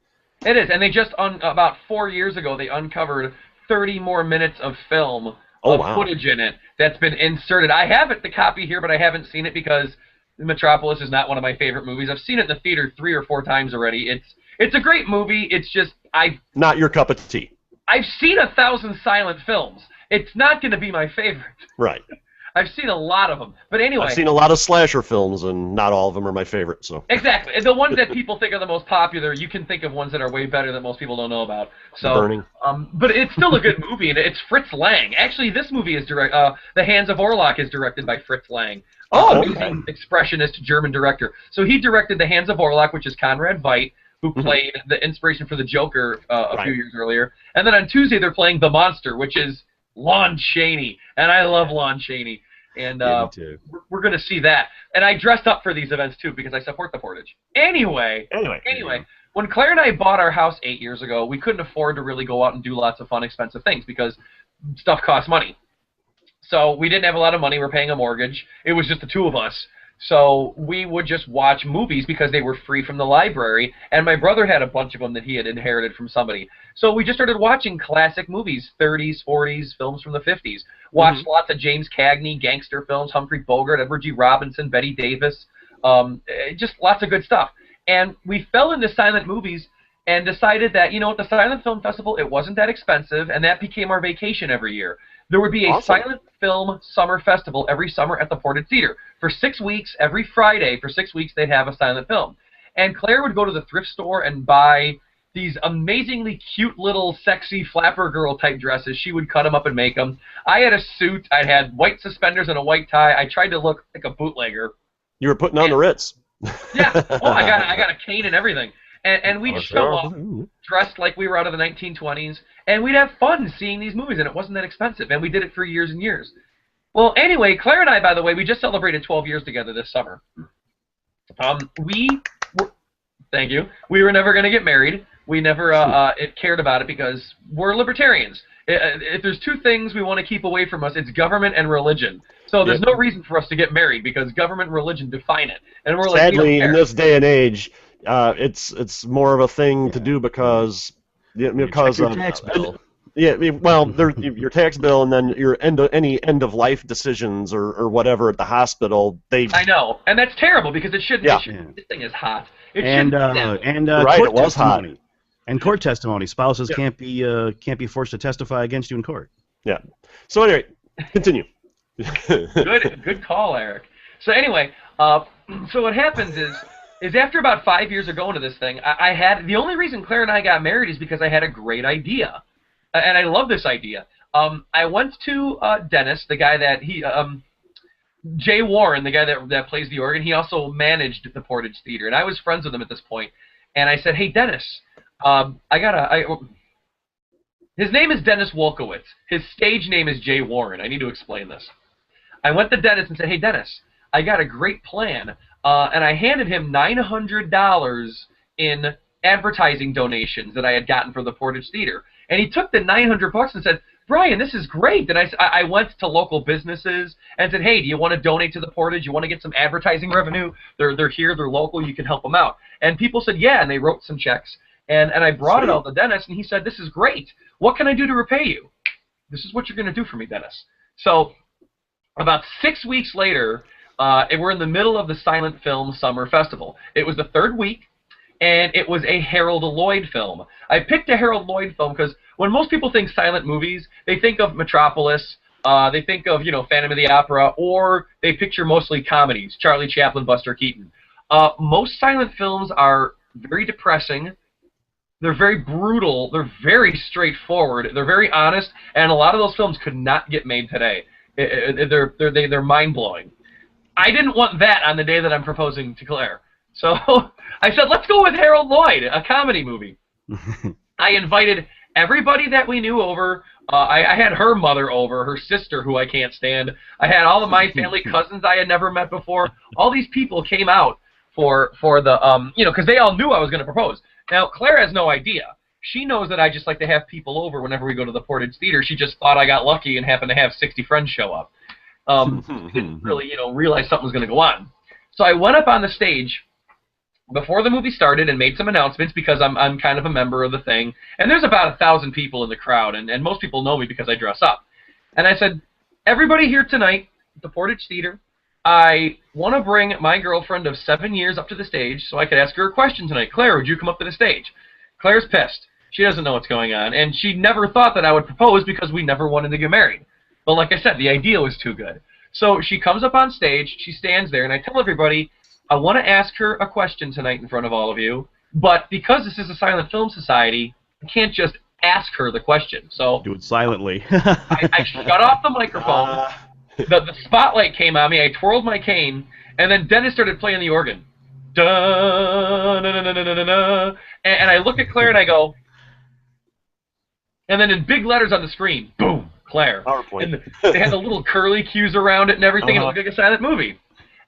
F: It is, and they just about 4 years ago they uncovered 30 more minutes of film footage in it that's been inserted. I have the copy here, but I haven't seen it because Metropolis is not one of my favorite movies. I've seen it in the theater 3 or 4 times already. It's a great movie. It's just
E: not your cup of tea.
F: I've seen 1,000 silent films. It's not going to be my favorite.
E: Right.
F: I've seen a lot of them. But anyway.
E: I've seen a lot of slasher films, and not all of them are my favorite. So.
F: Exactly. And the ones that people think are the most popular, you can think of ones that are way better that most people don't know about. So,
E: Burning.
F: But it's still a good movie, and it's Fritz Lang. Actually, this movie is The Hands of Orlok is directed by Fritz Lang. Amazing expressionist German director. So he directed The Hands of Orlok, which is Conrad Veidt, who played the inspiration for the Joker a few years earlier. And then on Tuesday they're playing The Monster, which is Lon Chaney, and I love Lon Chaney. And
E: me too.
F: We're going to see that. And I dressed up for these events too because I support the Portage. Anyway, when Claire and I bought our house 8 years ago, we couldn't afford to really go out and do lots of fun, expensive things because stuff costs money. So we didn't have a lot of money. We're paying a mortgage. It was just the two of us. So we would just watch movies because they were free from the library, and my brother had a bunch of them that he had inherited from somebody. So we just started watching classic movies, 30s, 40s, films from the 50s. Watched lots of James Cagney, gangster films, Humphrey Bogart, Edward G. Robinson, Bette Davis, just lots of good stuff. And we fell into silent movies and decided that, you know, at the Silent Film Festival, it wasn't that expensive, and that became our vacation every year. There would be a silent film summer festival every summer at the Portage Theater. For 6 weeks, every Friday, for 6 weeks, they'd have a silent film. And Claire would go to the thrift store and buy these amazingly cute little sexy flapper girl type dresses. She would cut them up and make them. I had a suit. I had white suspenders and a white tie. I tried to look like a bootlegger.
E: You were putting on the Ritz.
F: Yeah. Oh, I got a cane and everything. And we'd show up dressed like we were out of the 1920s, and we'd have fun seeing these movies, and it wasn't that expensive, and we did it for years and years. Well, anyway, Claire and I, by the way, we just celebrated 12 years together this summer. Thank you. We were never going to get married. We never cared about it because we're libertarians. If there's two things we want to keep away from us, it's government and religion. So there's no reason for us to get married because government and religion define it. And we're like,
E: sadly, in this day and age, it's more of a thing to do because
A: your tax bill.
E: Yeah, well, your tax bill and then your any end of life decisions or whatever at the hospital. I
F: know, and that's terrible because it shouldn't.
E: Yeah.
F: This thing is hot.
E: Right,
A: court
E: it was hot.
A: And court testimony. Spouses can't be forced to testify against you in court.
E: Yeah. So anyway, continue.
F: Good call, Eric. So anyway, so what happens is after about 5 years of going to this thing, I had the only reason Claire and I got married is because I had a great idea, and I love this idea. I went to Dennis, the guy that Jay Warren, the guy that plays the organ. He also managed the Portage Theater, and I was friends with him at this point. And I said, "Hey, Dennis, his name is Dennis Wolkowitz. His stage name is Jay Warren. I need to explain this." I went to Dennis and said, "Hey, Dennis, I got a great plan." And I handed him $900 in advertising donations that I had gotten for the Portage Theater. And he took the $900 and said, "Brian, this is great." And I went to local businesses and said, "Hey, do you want to donate to the Portage? You want to get some advertising revenue? They're here, they're local, you can help them out." And people said, "Yeah," and they wrote some checks. And I brought it all to Dennis, and he said, "This is great. What can I do to repay you?" "This is what you're going to do for me, Dennis." So about 6 weeks later, we're in the middle of the Silent Film Summer Festival. It was the third week, and it was a Harold Lloyd film. I picked a Harold Lloyd film because when most people think silent movies, they think of Metropolis, they think of, you know, Phantom of the Opera, or they picture mostly comedies, Charlie Chaplin, Buster Keaton. Most silent films are very depressing. They're very brutal. They're very straightforward. They're very honest, and a lot of those films could not get made today. They're mind-blowing. I didn't want that on the day that I'm proposing to Claire. So I said, let's go with Harold Lloyd, a comedy movie. I invited everybody that we knew over. I had her mother over, her sister, who I can't stand. I had all of my family cousins I had never met before. All these people came out for the, you know, because they all knew I was going to propose. Now, Claire has no idea. She knows that I just like to have people over whenever we go to the Portage Theater. She just thought I got lucky and happened to have 60 friends show up. Didn't really, you know, realize something was going to go on. So I went up on the stage before the movie started and made some announcements because I'm kind of a member of the thing. And there's about 1,000 people in the crowd, and most people know me because I dress up. And I said, everybody here tonight at the Portage Theater, I want to bring my girlfriend of 7 years up to the stage so I could ask her a question tonight. Claire, would you come up to the stage? Claire's pissed. She doesn't know what's going on, and she never thought that I would propose because we never wanted to get married. But like I said, the idea was too good. So she comes up on stage, she stands there, and I tell everybody, I want to ask her a question tonight in front of all of you, but because this is a silent film society, I can't just ask her the question. So
A: do it silently.
F: I shut off the microphone. The spotlight came on me. I twirled my cane, and then Dennis started playing the organ. Da, na, na, na, na, na, na. And I look at Claire and I go, and then in big letters on the screen, boom, Claire.
E: PowerPoint.
F: And they had the little curly cues around it and everything, and it looked like a silent movie.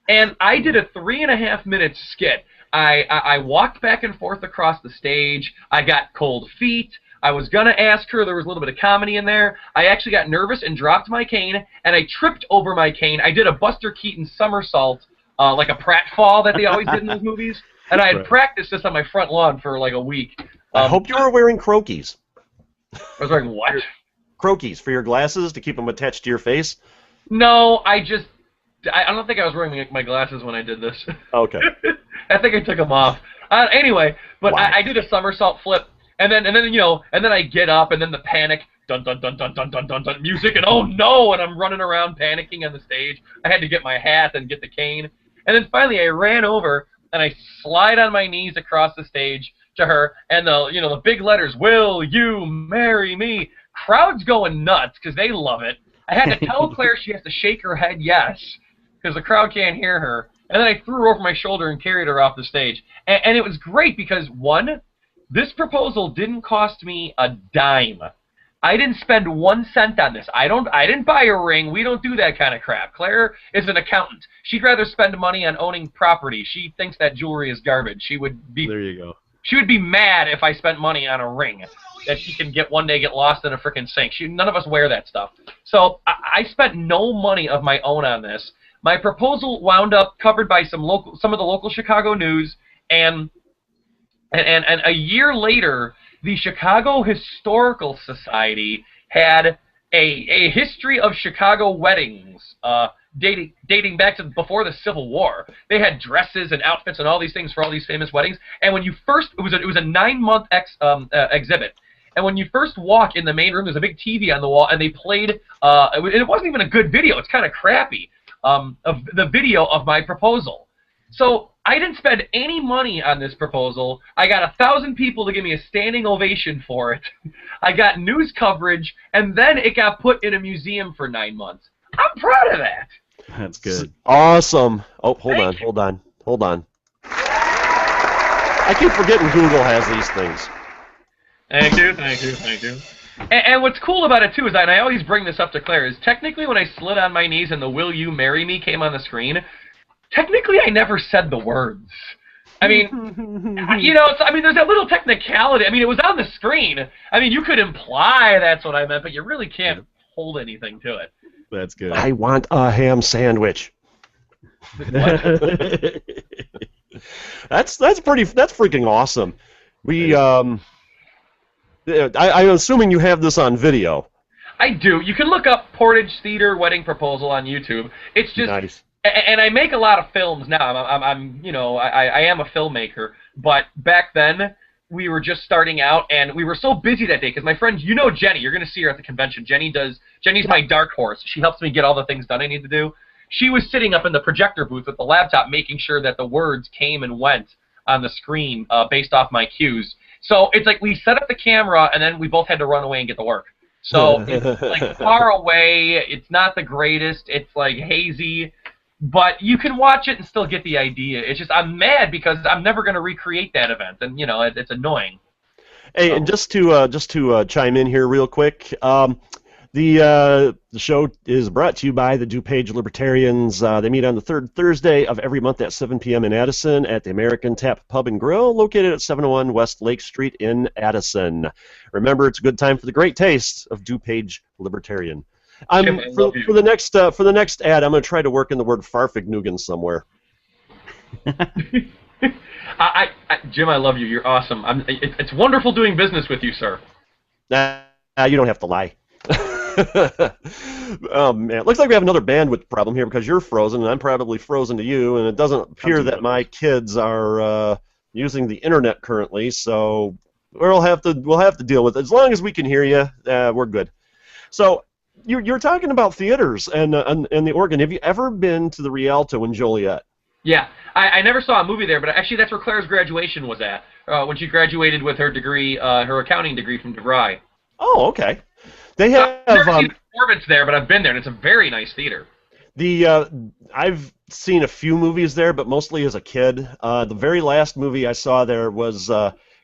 F: And I did a 3.5-minute skit. I walked back and forth across the stage. I got cold feet. I was going to ask her. There was a little bit of comedy in there. I actually got nervous and dropped my cane, and I tripped over my cane. I did a Buster Keaton somersault, like a pratfall that they always did in those movies. And I had practiced this on my front lawn for like a week.
E: I hope you were wearing croquis.
F: I was wearing what?
E: Croquis for your glasses to keep them attached to your face?
F: No, I don't think I was wearing my glasses when I did this.
E: Okay.
F: I think I took them off. Anyway, but wow. I did a somersault flip, and then you know, and then I get up, and then the panic, dun dun dun dun dun dun dun dun music, and oh no, and I'm running around panicking on the stage. I had to get my hat and get the cane, and then finally I ran over and I slide on my knees across the stage to her, and the big letters, "Will you marry me?" Crowd's going nuts because they love it. I had to tell Claire she has to shake her head yes, because the crowd can't hear her. And then I threw her over my shoulder and carried her off the stage. And it was great because, one, this proposal didn't cost me a dime. I didn't spend 1 cent on this. I didn't buy a ring. We don't do that kind of crap. Claire is an accountant. She'd rather spend money on owning property. She thinks that jewelry is garbage. She would be
A: There you go.
F: She would be mad if I spent money on a ring that she can one day get lost in a frickin' sink. None of us wear that stuff. So I spent no money of my own on this. My proposal wound up covered by some of the local Chicago news, and a year later, the Chicago Historical Society had a history of Chicago weddings dating back to before the Civil War. They had dresses and outfits and all these things for all these famous weddings. And when you first, it was a 9-month exhibit. And when you first walk in the main room, there's a big TV on the wall, and they played. It wasn't even a good video. It's kind of crappy. Of the video of my proposal. So I didn't spend any money on this proposal. I got 1,000 people to give me a standing ovation for it. I got news coverage, and then it got put in a museum for 9 months. I'm proud of that.
A: That's good.
E: Awesome. Oh, hold on. I keep forgetting Google has these things.
F: Thank you. And what's cool about it, too, is that, and I always bring this up to Claire, is technically when I slid on my knees and the "Will you marry me" came on the screen, technically I never said the words. I mean, there's that little technicality. I mean, it was on the screen. I mean, you could imply that's what I meant, but you really can't hold anything to it.
A: That's good.
E: I want a ham sandwich. That's freaking awesome. I'm assuming you have this on video. I
F: do. You can look up Portage Theater Wedding Proposal on YouTube. It's just
E: nice.
F: And I make a lot of films now. I am a filmmaker, But back then, we were just starting out, and we were so busy that day because my friend, you know Jenny, you're going to see her at the convention. Jenny's my dark horse. She helps me get all the things done I need to do. She was sitting up in the projector booth with the laptop making sure that the words came and went on the screen based off my cues. So it's like we set up the camera, and then we both had to run away and get to work. So it's like far away. It's not the greatest. It's like hazy. But you can watch it and still get the idea. It's just I'm mad because I'm never going to recreate that event, and you know it's annoying.
E: Hey, and just to chime in here real quick, the show is brought to you by the DuPage Libertarians. They meet on the third Thursday of every month at 7 p.m. in Addison at the American Tap Pub and Grill, located at 701 West Lake Street in Addison. Remember, it's a good time for the great taste of DuPage Libertarian. For the next ad, I'm going to try to work in the word farfignugan somewhere.
F: Jim, I love you. You're awesome. It's wonderful doing business with you, sir.
E: You don't have to lie. Oh man, looks like we have another bandwidth problem here because you're frozen and I'm probably frozen to you, and it doesn't appear that my kids are using the internet currently. So we'll have to deal with it. As long as we can hear you, we're good. So. You're talking about theaters and the Oregon. Have you ever been to the Rialto in Joliet?
F: Yeah, I never saw a movie there, but actually that's where Claire's graduation was at, when she graduated with her degree, her accounting degree from DeVry.
E: Oh, okay. They have.
F: I've never seen the performance there, but I've been there, and it's a very nice theater.
E: I've seen a few movies there, but mostly as a kid. The very last movie I saw there was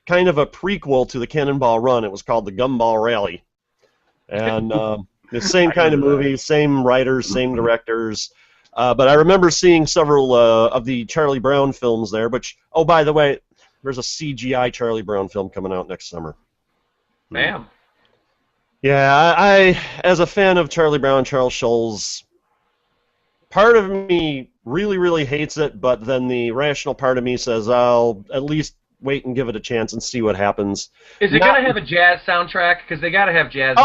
E: kind of a prequel to the Cannonball Run. It was called The Gumball Rally, and. The same kind of movie, same writers, same directors. But I remember seeing several of the Charlie Brown films there. Which, oh, by the way, there's a CGI Charlie Brown film coming out next summer.
F: Bam.
E: Yeah, I as a fan of Charlie Brown, Charles Schulz, part of me really, really hates it, but then the rational part of me says I'll at least wait and give it a chance and see what happens.
F: Is it going to have a jazz soundtrack? Because they got to have jazz.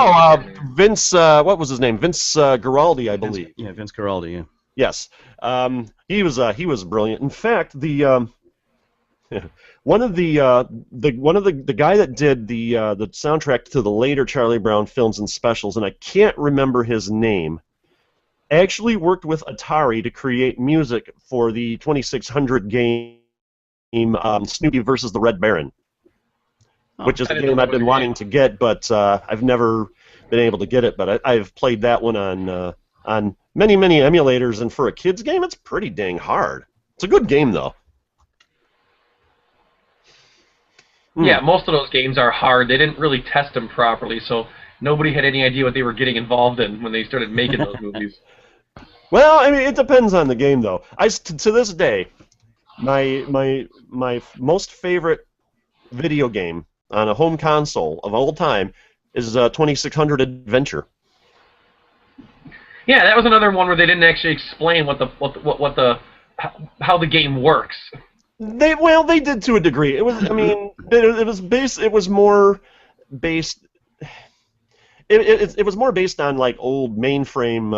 E: Vince, what was his name? Vince Guaraldi, I believe.
A: Vince Guaraldi. Yeah.
E: Yes, he was brilliant. In fact, the one of the guy that did the soundtrack to the later Charlie Brown films and specials, and I can't remember his name, actually worked with Atari to create music for the 2600 game. Snoopy versus the Red Baron, which is a game I've been wanting to get, but I've never been able to get it. But I've played that one on many emulators, and for a kid's game, it's pretty dang hard. It's a good game, though.
F: Yeah, most of those games are hard. They didn't really test them properly, so nobody had any idea what they were getting involved in when they started making those movies.
E: Well, I mean, it depends on the game, though. To this day. My most favorite video game on a home console of all time is 2600 Adventure.
F: Yeah, that was another one where they didn't actually explain how the game works.
E: They did to a degree. It was it was more based. It was more based on like old mainframe,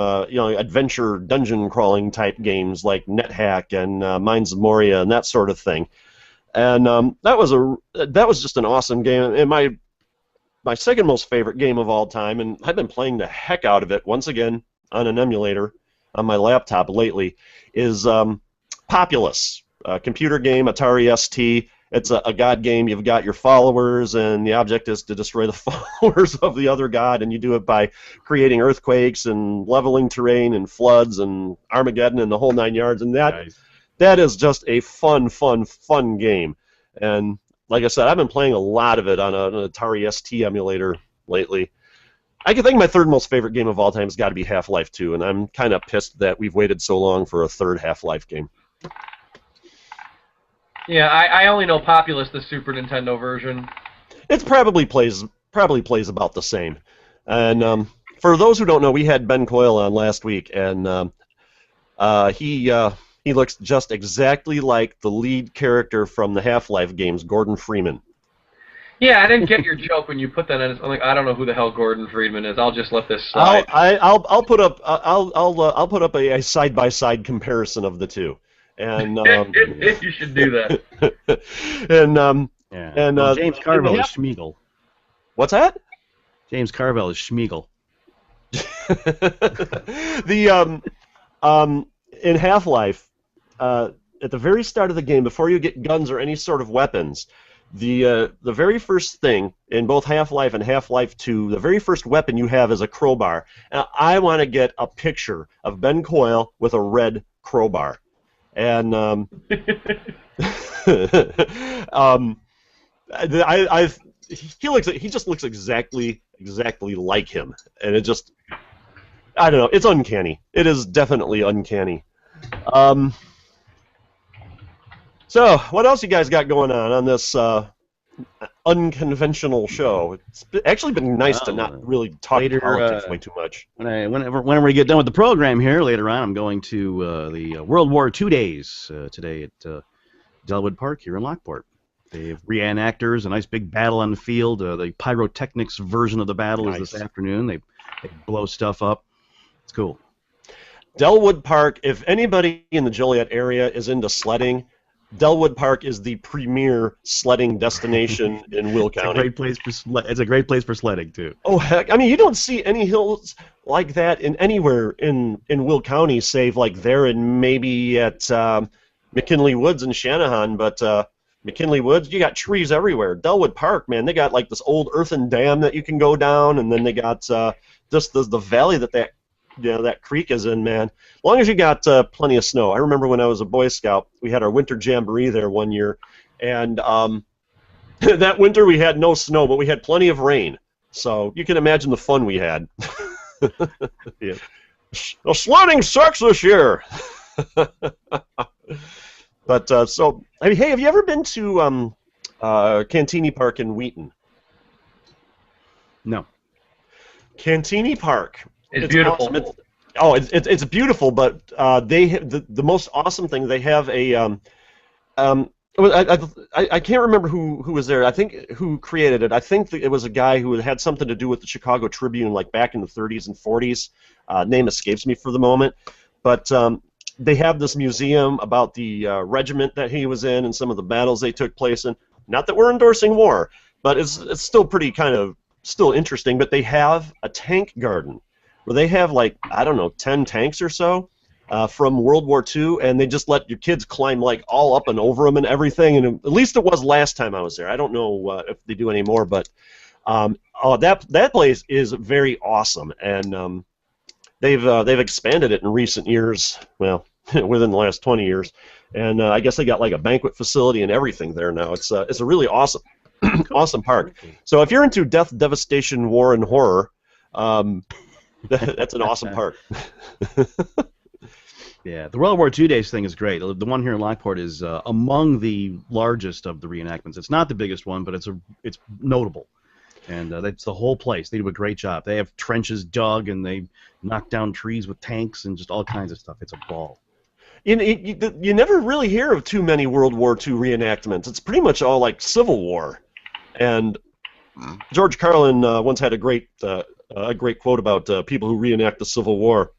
E: adventure dungeon crawling type games like NetHack and Mines of Moria and that sort of thing, and that was just an awesome game. And my second most favorite game of all time, and I've been playing the heck out of it once again on an emulator on my laptop lately, is Populous, a computer game, Atari ST. It's a god game. You've got your followers, and the object is to destroy the followers of the other god, and you do it by creating earthquakes and leveling terrain and floods and Armageddon and the whole 9 yards. And that is just a fun game. And like I said, I've been playing a lot of it on an Atari ST emulator lately. I think my third most favorite game of all time has got to be Half-Life 2, and I'm kind of pissed that we've waited so long for a third Half-Life game.
F: Yeah, I only know Populous, the Super Nintendo version.
E: It probably plays about the same. And for those who don't know, we had Ben Coyle on last week, and he looks just exactly like the lead character from the Half-Life games, Gordon Freeman.
F: Yeah, I didn't get your joke when you put that in. I'm like, I don't know who the hell Gordon Freeman is. I'll just let this slide.
E: I'll put up a side-by-side comparison of the two. And
F: you should do that.
E: and
A: well, James Carville
E: yeah.
A: is Schmeagol.
E: What's that?
A: James Carville is Schmeagol.
E: In Half-Life, at the very start of the game, before you get guns or any sort of weapons, the very first thing in both Half-Life and Half-Life 2, the very first weapon you have is a crowbar. And I want to get a picture of Ben Coyle with a red crowbar. And he just looks exactly like him, and it just, I don't know, it's uncanny. It is definitely uncanny. So, what else you guys got going on this unconventional show? It's actually been nice to not really talk politics way too much.
A: Whenever we get done with the program here later on, I'm going to the World War II days today at Delwood Park here in Lockport. They have reenactors, a nice big battle on the field. The pyrotechnics version of the battle is this afternoon. They blow stuff up. It's cool.
E: Delwood Park, if anybody in the Joliet area is into sledding, Delwood Park is the premier sledding destination in Will County.
A: It's a great place for sledding too.
E: Oh heck! I mean, you don't see any hills like that anywhere in Will County, save like there and maybe at McKinley Woods and Shanahan. But McKinley Woods, you got trees everywhere. Delwood Park, man, they got like this old earthen dam that you can go down, and then they got just the valley that creek is in, man. As long as you got plenty of snow. I remember when I was a Boy Scout, we had our winter jamboree there one year, and that winter we had no snow, but we had plenty of rain. So you can imagine the fun we had. Yeah. Well, sledding sucks this year. But so, I mean, hey, have you ever been to Cantini Park in Wheaton?
A: No.
E: Cantini Park.
F: It's beautiful.
E: Awesome. It's beautiful, but they have the most awesome thing. They have a I can't remember who was there. I think who created it. I think it was a guy who had something to do with the Chicago Tribune, like back in the 30s and 40s. Name escapes me for the moment, but they have this museum about the regiment that he was in and some of the battles they took place in. Not that we're endorsing war, but it's still pretty kind of still interesting. But they have a tank garden where they have, like, I don't know, 10 tanks or so from World War II, and they just let your kids climb, like, all up and over them and everything. And at least it was last time I was there. I don't know if they do anymore, but that place is very awesome, and they've expanded it in recent years, well, within the last 20 years, and I guess they got, like, a banquet facility and everything there now. It's a really awesome, awesome park. So if you're into death, devastation, war, and horror, that's an awesome park.
A: Yeah, the World War II days thing is great. The one here in Lockport is among the largest of the reenactments. It's not the biggest one, but it's notable. And that's the whole place. They do a great job. They have trenches dug, and they knock down trees with tanks and just all kinds of stuff. It's a ball.
E: You never really hear of too many World War II reenactments. It's pretty much all like Civil War. And George Carlin once had a great quote about people who reenact the Civil War.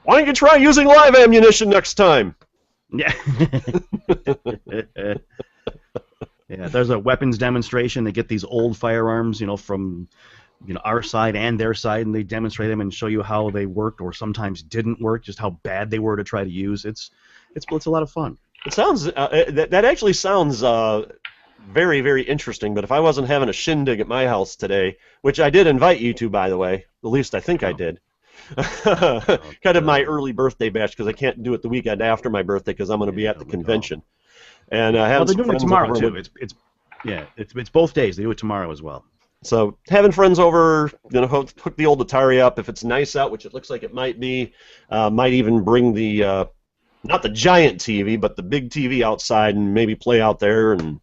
E: Why don't you try using live ammunition next time?
A: Yeah. Yeah, there's a weapons demonstration. They get these old firearms, from our side and their side, and they demonstrate them and show you how they worked or sometimes didn't work, just how bad they were to try to use. It's a lot of fun.
E: It sounds that actually sounds very, very interesting. But if I wasn't having a shindig at my house today, which I did invite you to, by the way, at least I think I did. Kind of my early birthday bash, because I can't do it the weekend after my birthday because I'm going to be at the convention. And
A: they're doing it tomorrow too. It's both days. They do it tomorrow as well.
E: So having friends over, hook the old Atari up. If it's nice out, which it looks like it might be, might even bring the not the giant TV, but the big TV outside and maybe play out there. And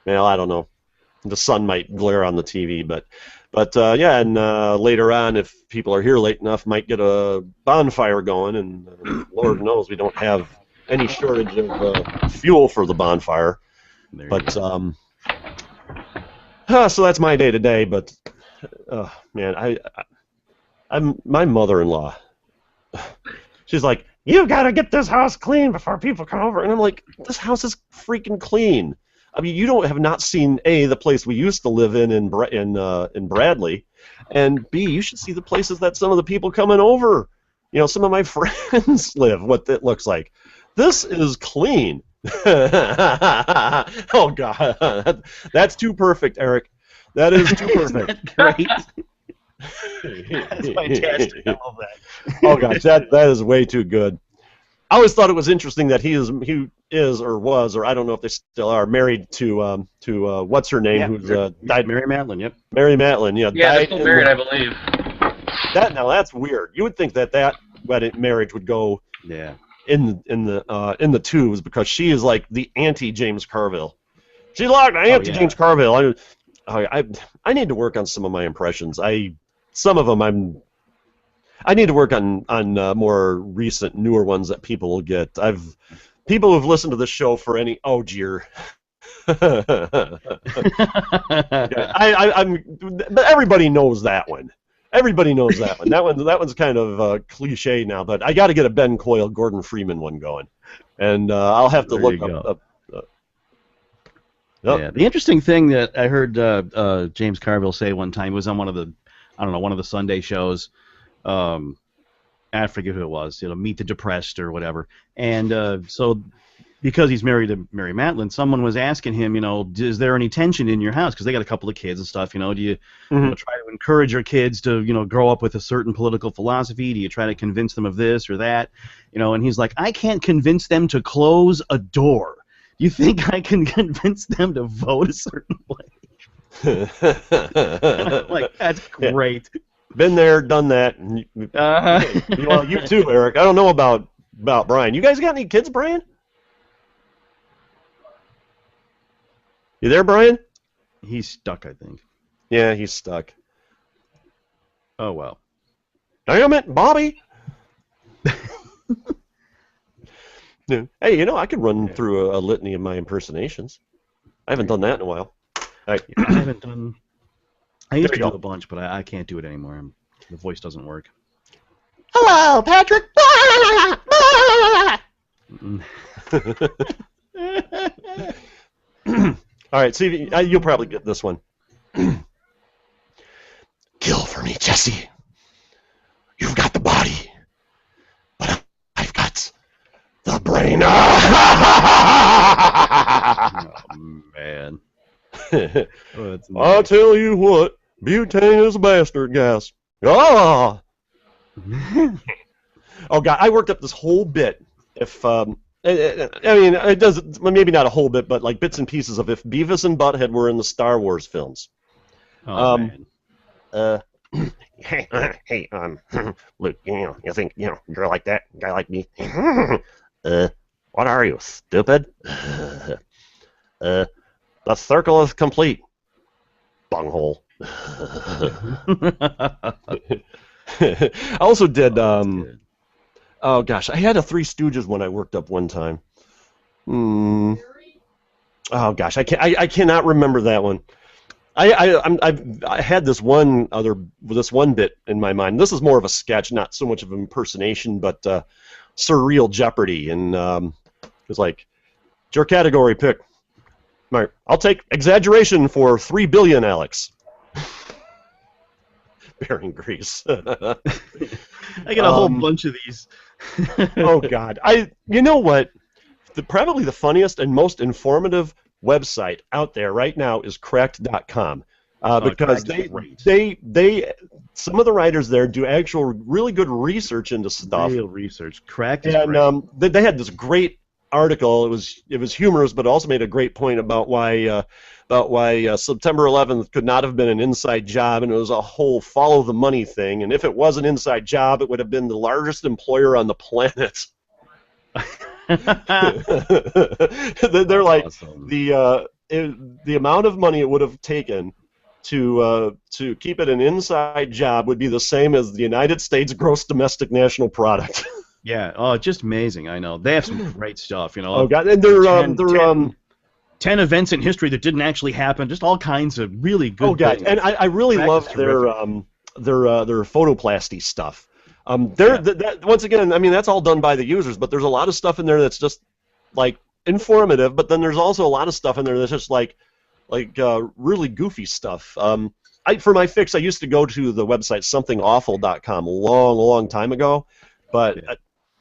E: well, I don't know. The sun might glare on the TV, but yeah, and later on, if people are here late enough, might get a bonfire going, and Lord knows we don't have any shortage of fuel for the bonfire. But so that's my day today. But man, I'm my mother-in-law. She's like, "You've got to get this house clean before people come over." And I'm like, this house is freaking clean. I mean, you don't have not seen the place we used to live in Bradley, and B, you should see the places that some of the people coming over, some of my friends live. What it looks like. This is clean. Oh God, that's too perfect, Eric. That is too perfect.
A: Great. That's fantastic. I love that.
E: Oh gosh, that is way too good. I always thought it was interesting that he is or was, or I don't know if they still are, married to what's her name, who's died.
A: Mary Matlin. Yep.
E: Mary Matlin. Yeah.
F: They're still married, I believe.
E: That's weird. You would think that marriage would go.
A: Yeah.
E: In the tubes, because she is like the anti James Carville. She's like the anti James Carville. I need to work on some of my impressions. I need to work on more recent, newer ones that people will get. People who've listened to this show for any jeer. But everybody knows that one. Everybody knows that one. That one's kind of cliche now, but I got to get a Ben Coyle, Gordon Freeman one going, and I'll have to look up.
A: Yeah, the interesting thing that I heard James Carville say one time was on one of the Sunday shows. I forget who it was. Meet the Depressed or whatever, and so. Because he's married to Mary Matlin, someone was asking him, is there any tension in your house? Because they got a couple of kids and stuff. Do you try to encourage your kids to, grow up with a certain political philosophy? Do you try to convince them of this or that? And he's like, I can't convince them to close a door. You think I can convince them to vote a certain way? Like, that's great.
E: Been there, done that. Well, you too, Eric. I don't know about Brian. You guys got any kids, Brian? You there, Brian?
A: He's stuck, I think.
E: Yeah, he's stuck.
A: Oh, well.
E: Damn it, Bobby! Hey, I could run through a litany of my impersonations. I haven't done that in a while.
A: I haven't done... I used to do a bunch, but I can't do it anymore. The voice doesn't work.
E: Hello, Patrick! All right, see, you'll probably get this one. Kill for me, Jesse. You've got the body, but I've got the brain.
A: Oh, man.
E: I'll tell you what, butane is a bastard gas. Oh! Oh, God, I worked up this whole bit. It does, maybe not a whole bit, but like bits and pieces of if Beavis and Butthead were in the Star Wars films.
A: Oh, man.
E: Hey, Luke, you think, a girl like that, a guy like me, what are you, stupid? The circle is complete. Bunghole. I also did, oh gosh, I had a Three Stooges one I worked up one time. Oh gosh, I cannot remember that one. I had this one bit in my mind. This is more of a sketch, not so much of an impersonation, but surreal Jeopardy, and it was like, it's your category pick. I'll take exaggeration for 3 billion, Alex. Bearing grease.
A: I got a whole bunch of these.
E: Oh God, you know what? Probably the funniest and most informative website out there right now is Cracked.com, because they some of the writers there do actual really good research into stuff.
A: Real research. Cracked is
E: and
A: great.
E: They had this great article. It was humorous, but also made a great point about why September 11th could not have been an inside job, and it was a whole follow the money thing. And if it was an inside job, it would have been the largest employer on the planet. They're like, awesome. The amount of money it would have taken to keep it an inside job would be the same as the United States gross domestic national product.
A: Yeah, just amazing. I know they have some great stuff.
E: Oh God, and they're
A: 10 events in history that didn't actually happen. Just all kinds of really good.
E: Oh God, and I really love their photoplasty stuff. Once again, I mean, that's all done by the users, but there's a lot of stuff in there that's just like informative, but then there's also a lot of stuff in there that's just like really goofy stuff. For my fix, I used to go to the website somethingawful.com a long time ago, but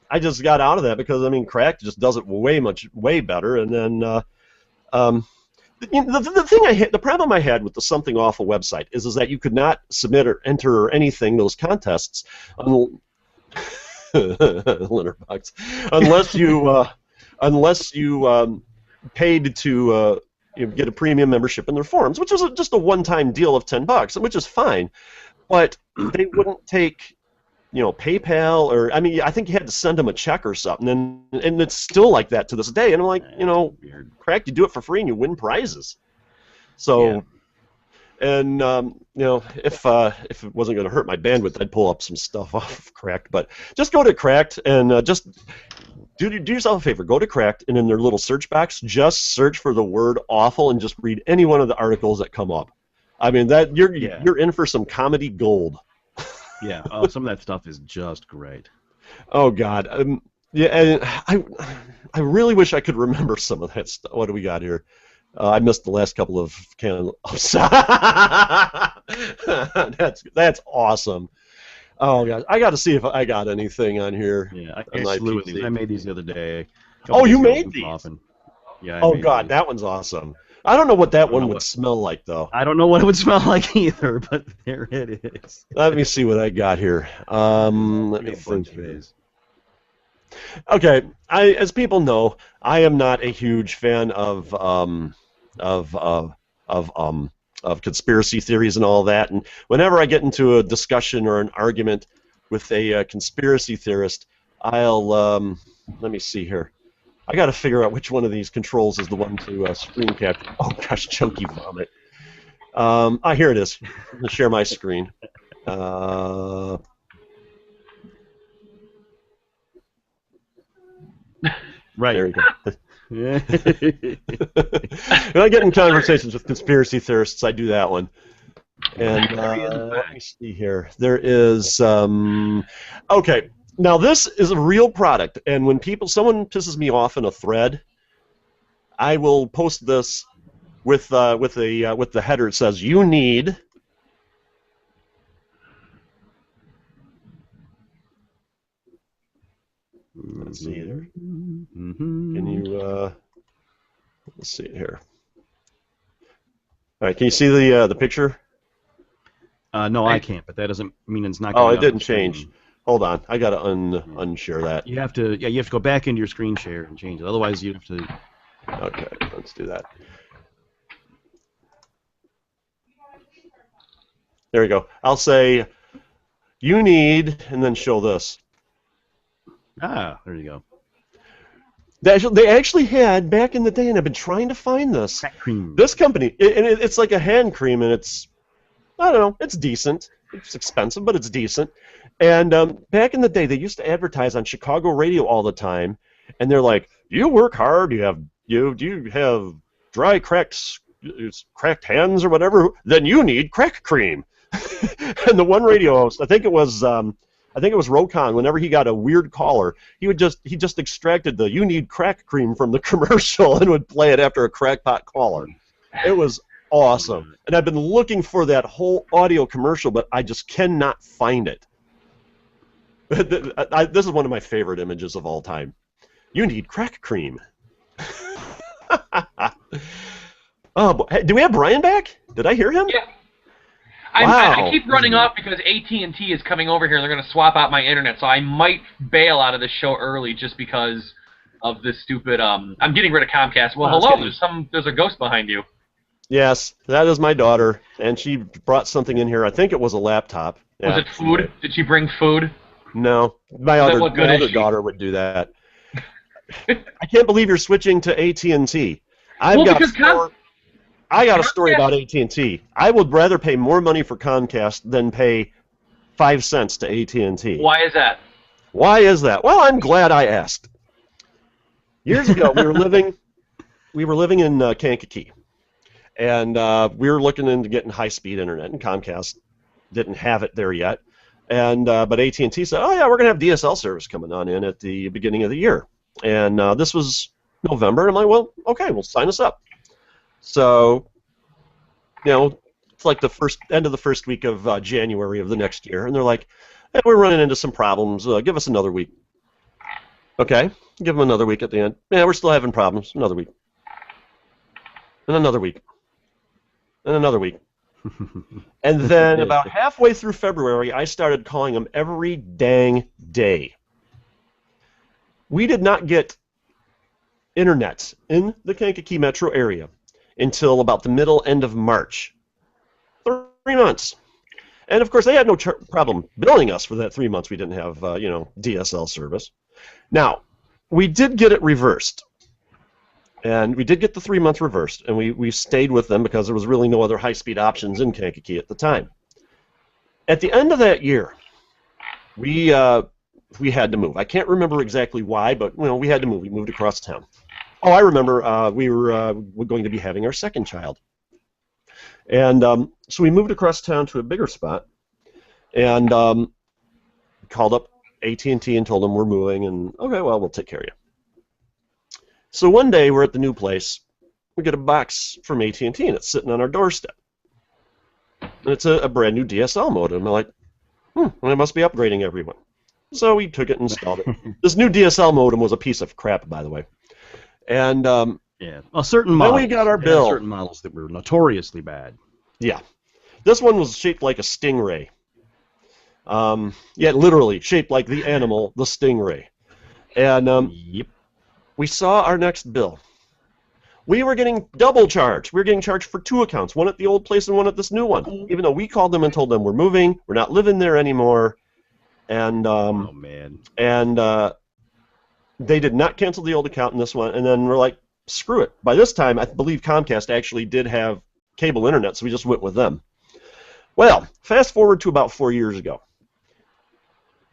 E: I just got out of that because, I mean, Cracked just does it way better. And then the problem I had with the Something Awful website is that you could not submit or enter anything, those contests, Linterbugs, unless you paid to get a premium membership in their forums, which was just a one-time deal of $10, which is fine. But they wouldn't take, PayPal, or, I mean, I think you had to send them a check or something, and it's still like that to this day. And I'm like, Cracked, you do it for free and you win prizes. So, and if it wasn't going to hurt my bandwidth, I'd pull up some stuff off of Cracked. But just go to Cracked and just do yourself a favor. Go to Cracked, and in their little search box, just search for the word awful and just read any one of the articles that come up. I mean, that you're in for some comedy gold.
A: Yeah, some of that stuff is just great.
E: Oh God, and I really wish I could remember some of that stuff. What do we got here? I missed the last couple of that's awesome. Oh God, I got to see if I got anything on here.
A: Yeah, I made these the other day.
E: Oh, you made these?
A: Often. Yeah.
E: Oh God, that one's awesome. I don't know what that one would smell like, though.
A: I don't know what it would smell like either, but there it is.
E: Let me see what I got here. Let me think. Okay, as people know, I am not a huge fan of conspiracy theories and all that. And whenever I get into a discussion or an argument with a conspiracy theorist, I'll let me see here. I got to figure out which one of these controls is the one to screen capture. Oh gosh, chunky vomit. Here it is. I'm gonna share my screen.
A: Right.
E: There we go. When I get in conversations with conspiracy theorists, I do that one. And let me see here. There is okay. Now this is a real product, and when someone pisses me off in a thread, I will post this with the header. It says you need. Let's see here. Can you? Let's see it here. All right, can you see the picture?
A: No, I can't. But that doesn't mean it's not.
E: Oh, it didn't change. Hold on, I gotta unshare that.
A: You have to, you have to go back into your screen share and change it. Otherwise, you have to.
E: Okay, let's do that. There we go. I'll say, you need, and then show this.
A: Ah, there you go.
E: They actually had back in the day, and I've been trying to find this.
A: Crack cream.
E: This company, it's like a hand cream, and it's, I don't know, it's decent. It's expensive, but it's decent. And back in the day, they used to advertise on Chicago radio all the time, and they're like, "You work hard. Do you have dry cracked hands or whatever? Then you need crack cream." And the one radio host, I think it was Rokon. Whenever he got a weird caller, he just extracted the "you need crack cream" from the commercial and would play it after a crackpot caller. It was awesome, and I've been looking for that whole audio commercial, but I just cannot find it. This is one of my favorite images of all time. You need crack cream. Oh, do we have Brian back? Did I hear him?
F: Yeah.
E: Wow.
F: I keep running off because AT&T is coming over here and they're going to swap out my internet, so I might bail out of this show early just because of this stupid. I'm getting rid of Comcast. Well, hello. There's a ghost behind you.
E: Yes, that is my daughter, and she brought something in here. I think it was a laptop.
F: Was it food? Did she bring food?
E: No, my other daughter would do that. I can't believe you're switching to AT&T. I got a story about AT&T. I would rather pay more money for Comcast than pay 5 cents to AT&T.
F: Why is that?
E: Why is that? Well, I'm glad I asked. Years ago, we were living in Kankakee, and we were looking into getting high-speed internet, and Comcast didn't have it there yet. And but AT&T said, oh yeah, we're going to have DSL service coming on in at the beginning of the year. And this was November, and I'm like, well, okay, we'll sign us up. So, it's like the end of the first week of January of the next year, and they're like, hey, we're running into some problems. Give us another week. Okay, give them another week at the end. Yeah, we're still having problems. Another week. And another week. And another week. And then about halfway through February, I started calling them every dang day. We did not get internet in the Kankakee metro area until about the end of March. 3 months. And of course, they had no problem billing us for that 3 months we didn't have, DSL service. Now, we did get it reversed. And we did get the 3 months reversed, and we stayed with them because there was really no other high-speed options in Kankakee at the time. At the end of that year, we had to move. I can't remember exactly why, but we had to move. We moved across town. Oh, I remember we were going to be having our second child. And so we moved across town to a bigger spot, and called up AT&T and told them we're moving, and okay, well, we'll take care of you. So one day we're at the new place, we get a box from AT&T, and it's sitting on our doorstep. And it's a brand new DSL modem. I'm like, well, I must be upgrading everyone. So we took it and installed it. This new DSL modem was a piece of crap, by the way. And
A: yeah, well, certain models.
E: Then we got our bill.
A: Certain models that were notoriously bad.
E: Yeah, this one was shaped like a stingray. Yeah, literally shaped like the animal, the stingray. And
A: yep.
E: We saw our next bill. We were getting double charged. We were getting charged for 2 accounts, one at the old place and one at this new one. Even though we called them and told them we're moving, we're not living there anymore, and
A: oh man,
E: and they did not cancel the old account in this one. And then we're like, screw it. By this time, I believe Comcast actually did have cable internet, so we just went with them. Well, fast forward to about 4 years ago.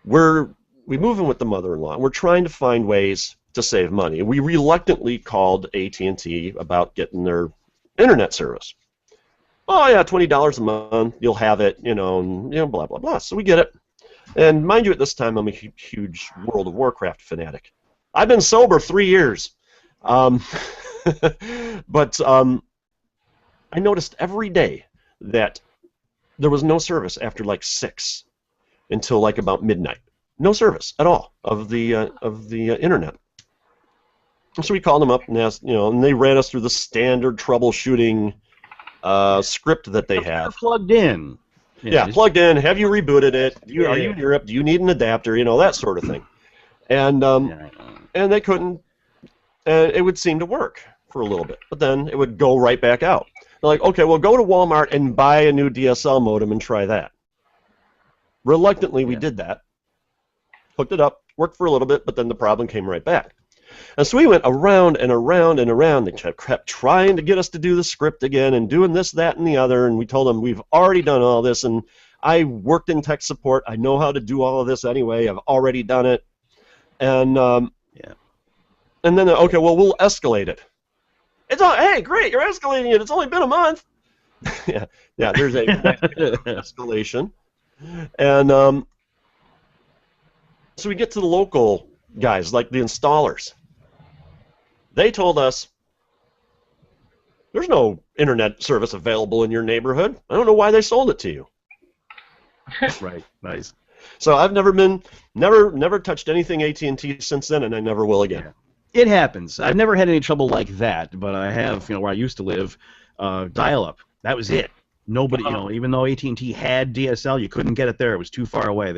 E: We move in with the mother-in-law. We're trying to find ways to save money. We reluctantly called AT&T about getting their internet service. Oh yeah, $20 a month, you'll have it, blah blah blah. So we get it. And mind you, at this time I'm a huge World of Warcraft fanatic. I've been sober 3 years, but I noticed every day that there was no service after like 6 until like about midnight. No service at all of the internet. So we called them up and asked, and they ran us through the standard troubleshooting script that they have.
A: You're plugged in.
E: Yeah, plugged in. Have you rebooted it? Are you in Europe? Do you need an adapter? That sort of thing. And and they couldn't. And it would seem to work for a little bit, but then it would go right back out. They're like, okay, well, go to Walmart and buy a new DSL modem and try that. Reluctantly, we did that. Hooked it up, worked for a little bit, but then the problem came right back. And so we went around and around and around. They kept trying to get us to do the script again and doing this, that, and the other. And we told them we've already done all this. And I worked in tech support. I know how to do all of this anyway. I've already done it. And and then okay, well, we'll escalate it. Hey, great, you're escalating it. It's only been a month. yeah, there's a escalation. And so we get to the local guys, like the installers. They told us, there's no internet service available in your neighborhood. I don't know why they sold it to you.
A: Right, nice.
E: So I've never touched anything AT&T since then, and I never will again.
A: Yeah. It happens. I've never had any trouble like that, but I have, where I used to live, dial-up. That was it. Nobody, even though AT&T had DSL, you couldn't get it there. It was too far away.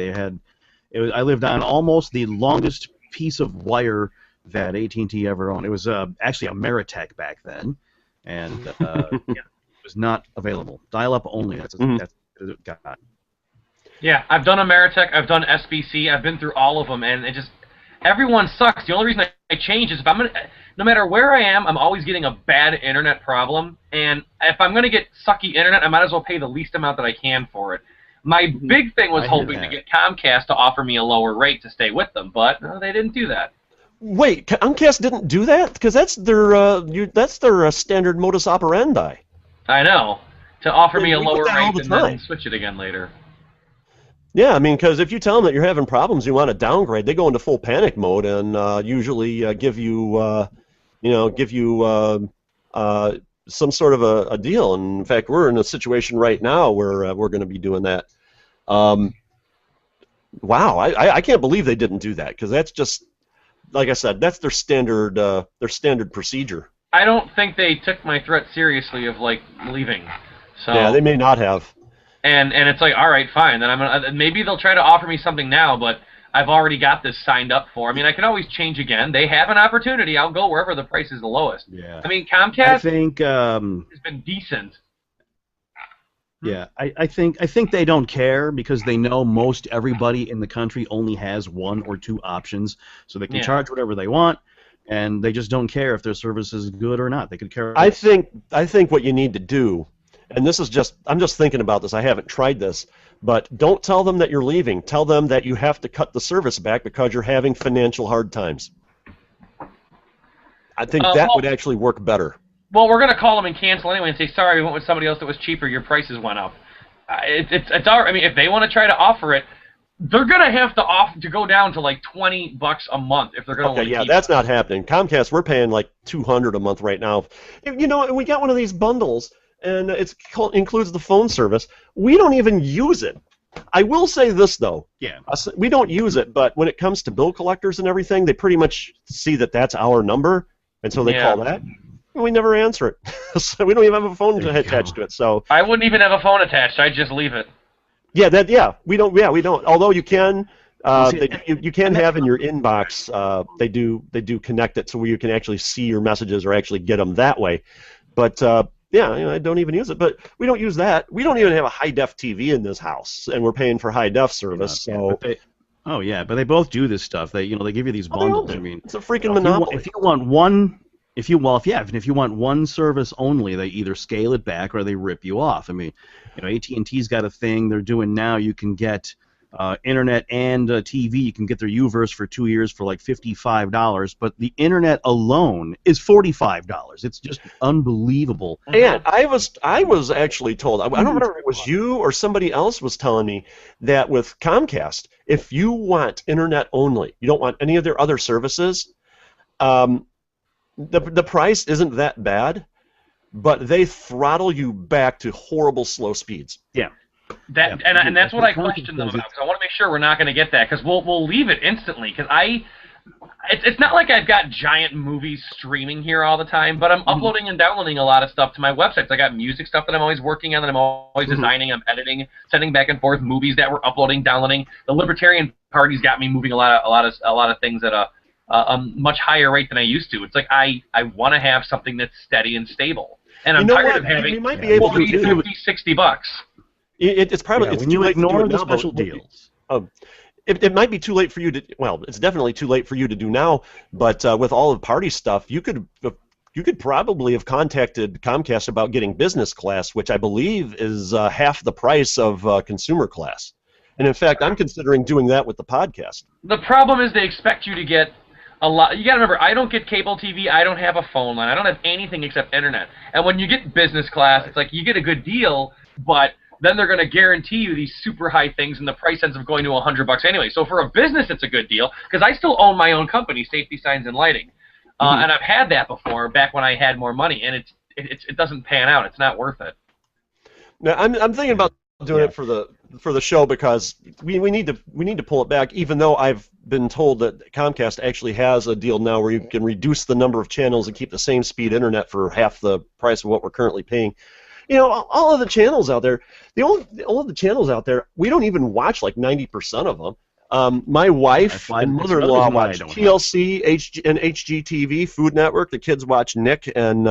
A: I lived on almost the longest piece of wire that AT&T ever owned. It was actually a Meritech back then, and it was not available. Dial-up only. That's what it got.
F: Yeah, I've done Ameritech, I've done SBC, I've been through all of them, and everyone sucks. The only reason I change is no matter where I am, I'm always getting a bad internet problem, and if I'm gonna get sucky internet, I might as well pay the least amount that I can for it. My big thing was hoping to get Comcast to offer me a lower rate to stay with them, but no, they didn't do that.
E: Wait, Comcast didn't do that? Because that's their standard modus operandi.
F: I know. To offer me a lower rate and then switch it again later.
E: Yeah, I mean, because if you tell them that you're having problems, you want to downgrade, they go into full panic mode and usually give you, some sort of a deal. And in fact, we're in a situation right now where we're going to be doing that. Wow, I can't believe they didn't do that, because that's just, like I said, that's their standard procedure.
F: I don't think they took my threat seriously of like leaving. So
E: yeah, they may not have.
F: And it's like, all right, fine. Then maybe they'll try to offer me something now, but I've already got this signed up for. I mean, I can always change again. They have an opportunity. I'll go wherever the price is the lowest.
A: Yeah.
F: I mean, Comcast
A: I think
F: has been decent.
A: Yeah, I think they don't care, because they know most everybody in the country only has 1 or 2 options, so they can charge whatever they want, and they just don't care if their service is good or not. They could care.
E: I think what you need to do, and this is just, I'm just thinking about this, I haven't tried this, but don't tell them that you're leaving. Tell them that you have to cut the service back because you're having financial hard times. I think that would actually work better.
F: Well, we're going to call them and cancel anyway and say, sorry, we went with somebody else that was cheaper, your prices went up. It's all right. I mean, if they want to try to offer it, they're going to have to go down to like $20 a month if they're going to
E: want to keep that's not happening. Comcast, we're paying like $200 a month right now. You know, we got one of these bundles, and includes the phone service. We don't even use it. I will say this, though.
A: Yeah.
E: We don't use it, but when it comes to bill collectors and everything, they pretty much see that that's our number, and so they call that. And we never answer it. So we don't even have a phone attached to it. So
F: I wouldn't even have a phone attached. I'd just leave it.
E: Yeah, we don't. Yeah, we don't. Although you can, you can have in your inbox. They do connect it so where you can actually see your messages or actually get them that way. But yeah, I don't even use it. But we don't use that. We don't even have a high-def TV in this house, and we're paying for high-def service. So.
A: But they both do this stuff. They give you these bundles. I mean,
E: it's a freaking monopoly.
A: If you want one. If you want one service only, they either scale it back or they rip you off. I mean, AT&T's got a thing they're doing now. You can get internet and TV. You can get their UVerse for 2 years for like $55, but the internet alone is $45. It's just unbelievable.
E: And I was actually told, I don't remember if it was you or somebody else was telling me that with Comcast, if you want internet only, you don't want any of their other services. The price isn't that bad, but they throttle you back to horrible slow speeds.
A: Yeah.
F: And that's what I question them about, because I want to make sure we're not going to get that, because we'll leave it instantly, because it's not like I've got giant movies streaming here all the time, but I'm uploading and downloading a lot of stuff to my websites. I got music stuff that I'm always working on, that I'm always designing, I'm editing, sending back and forth, movies that we're uploading, downloading. The Libertarian Party's got me moving a lot of things at a much higher rate than I used to. It's like I want to have something that's steady and stable, and I'm tired of having $40, $50, $60.
E: It's probably
A: when you ignore the special deals.
E: It might be too late for you to. Well, it's definitely too late for you to do now. But with all of party stuff, you could probably have contacted Comcast about getting business class, which I believe is half the price of consumer class. And in fact, I'm considering doing that with the podcast.
F: The problem is they expect you to get a lot. You got to remember, I don't get cable TV. I don't have a phone line. I don't have anything except internet. And when you get business class, it's like you get a good deal, but then they're going to guarantee you these super high things, and the price ends up going to $100 anyway. So for a business, it's a good deal, because I still own my own company, Safety Signs and Lighting, and I've had that before, back when I had more money, and it doesn't pan out. It's not worth it.
E: Now I'm thinking about doing it for the show, because we need to pull it back, even though I've been told that Comcast actually has a deal now where you can reduce the number of channels and keep the same speed internet for half the price of what we're currently paying. All of the channels out there, all of the channels out there, we don't even watch like 90% of them. My wife and mother-in-law watch TLC, and HGTV, Food Network. The kids watch Nick and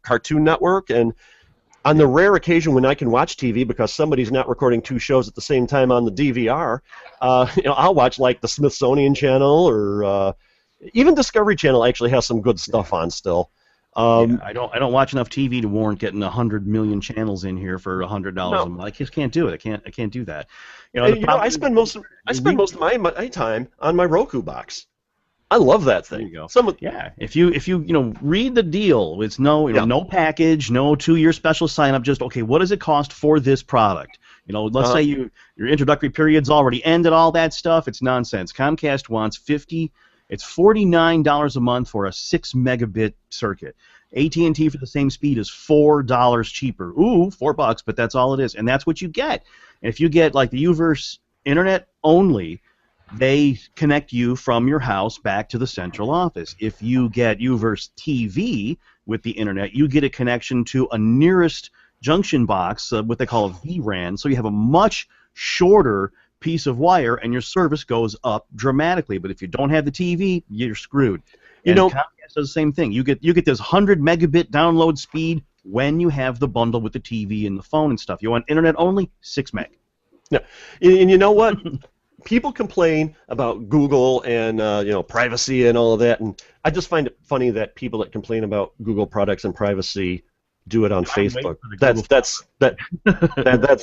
E: Cartoon Network. And on the rare occasion when I can watch TV because somebody's not recording 2 shows at the same time on the DVR, I'll watch like the Smithsonian Channel, or even Discovery Channel actually has some good stuff on still.
A: I don't watch enough TV to warrant getting 100 million channels in here for $100 a month. I just can't do it. I can't do that.
E: I spend most of my time on my Roku box. I love that thing.
A: There you go. If you read the deal, it's no package, no 2-year special sign up. Just okay, what does it cost for this product? You know, let's say your introductory period's already ended, all that stuff. It's nonsense. Comcast wants it's $49 a month for a 6 megabit circuit. AT&T for the same speed is $4 cheaper. Ooh, $4, but that's all it is, and that's what you get. And if you get like the Uverse internet only, they connect you from your house back to the central office. If you get Uverse TV with the internet, you get a connection to a nearest junction box, what they call a vRAN, so you have a much shorter piece of wire, and your service goes up dramatically. But if you don't have the TV, you're screwed. You know, Comcast does the same thing. You get this 100 megabit download speed when you have the bundle with the TV and the phone and stuff. You want internet only, 6 meg.
E: Yeah, and you know what? People complain about Google and privacy and all of that, and I just find it funny that people that complain about Google products and privacy do it on Facebook.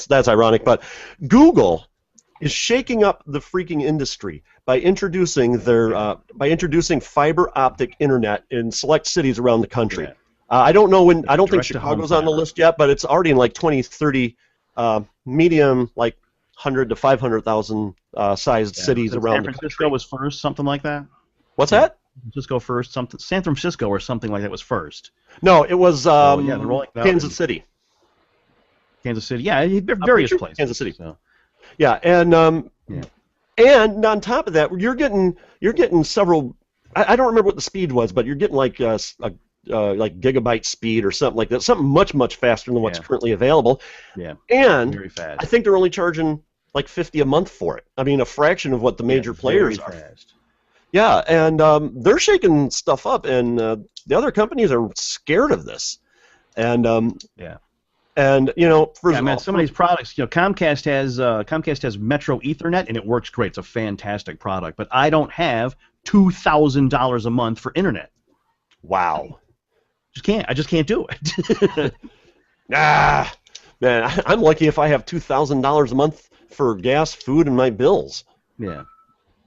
E: That's ironic. But Google is shaking up the freaking industry by introducing fiber optic internet in select cities around the country.
A: Yeah.
E: I don't know when. I don't think Chicago's on the list yet, but it's already in like 20, 30 medium, like 100 to 500,000 sized cities around the country. San
A: Francisco was first, something like that.
E: What's that?
A: San Francisco first, San Francisco or something like that was first.
E: No, it was
A: Kansas
E: City.
A: Kansas City, yeah, various places.
E: Kansas City. So. Yeah, and on top of that, you're getting several. I don't remember what the speed was, but you're getting like like gigabyte speed or something like that, something much faster than what's currently available.
A: Yeah,
E: and
A: very fast.
E: I think they're only charging like $50 a month for it. I mean, a fraction of what the major players are.
A: Fast.
E: Yeah, and they're shaking stuff up, and the other companies are scared of this. And and
A: some of these products, Comcast has Metro Ethernet, and it works great. It's a fantastic product, but I don't have $2,000 a month for internet.
E: Wow.
A: I just can't do it.
E: Man, I'm lucky if I have $2,000 a month for gas, food, and my bills.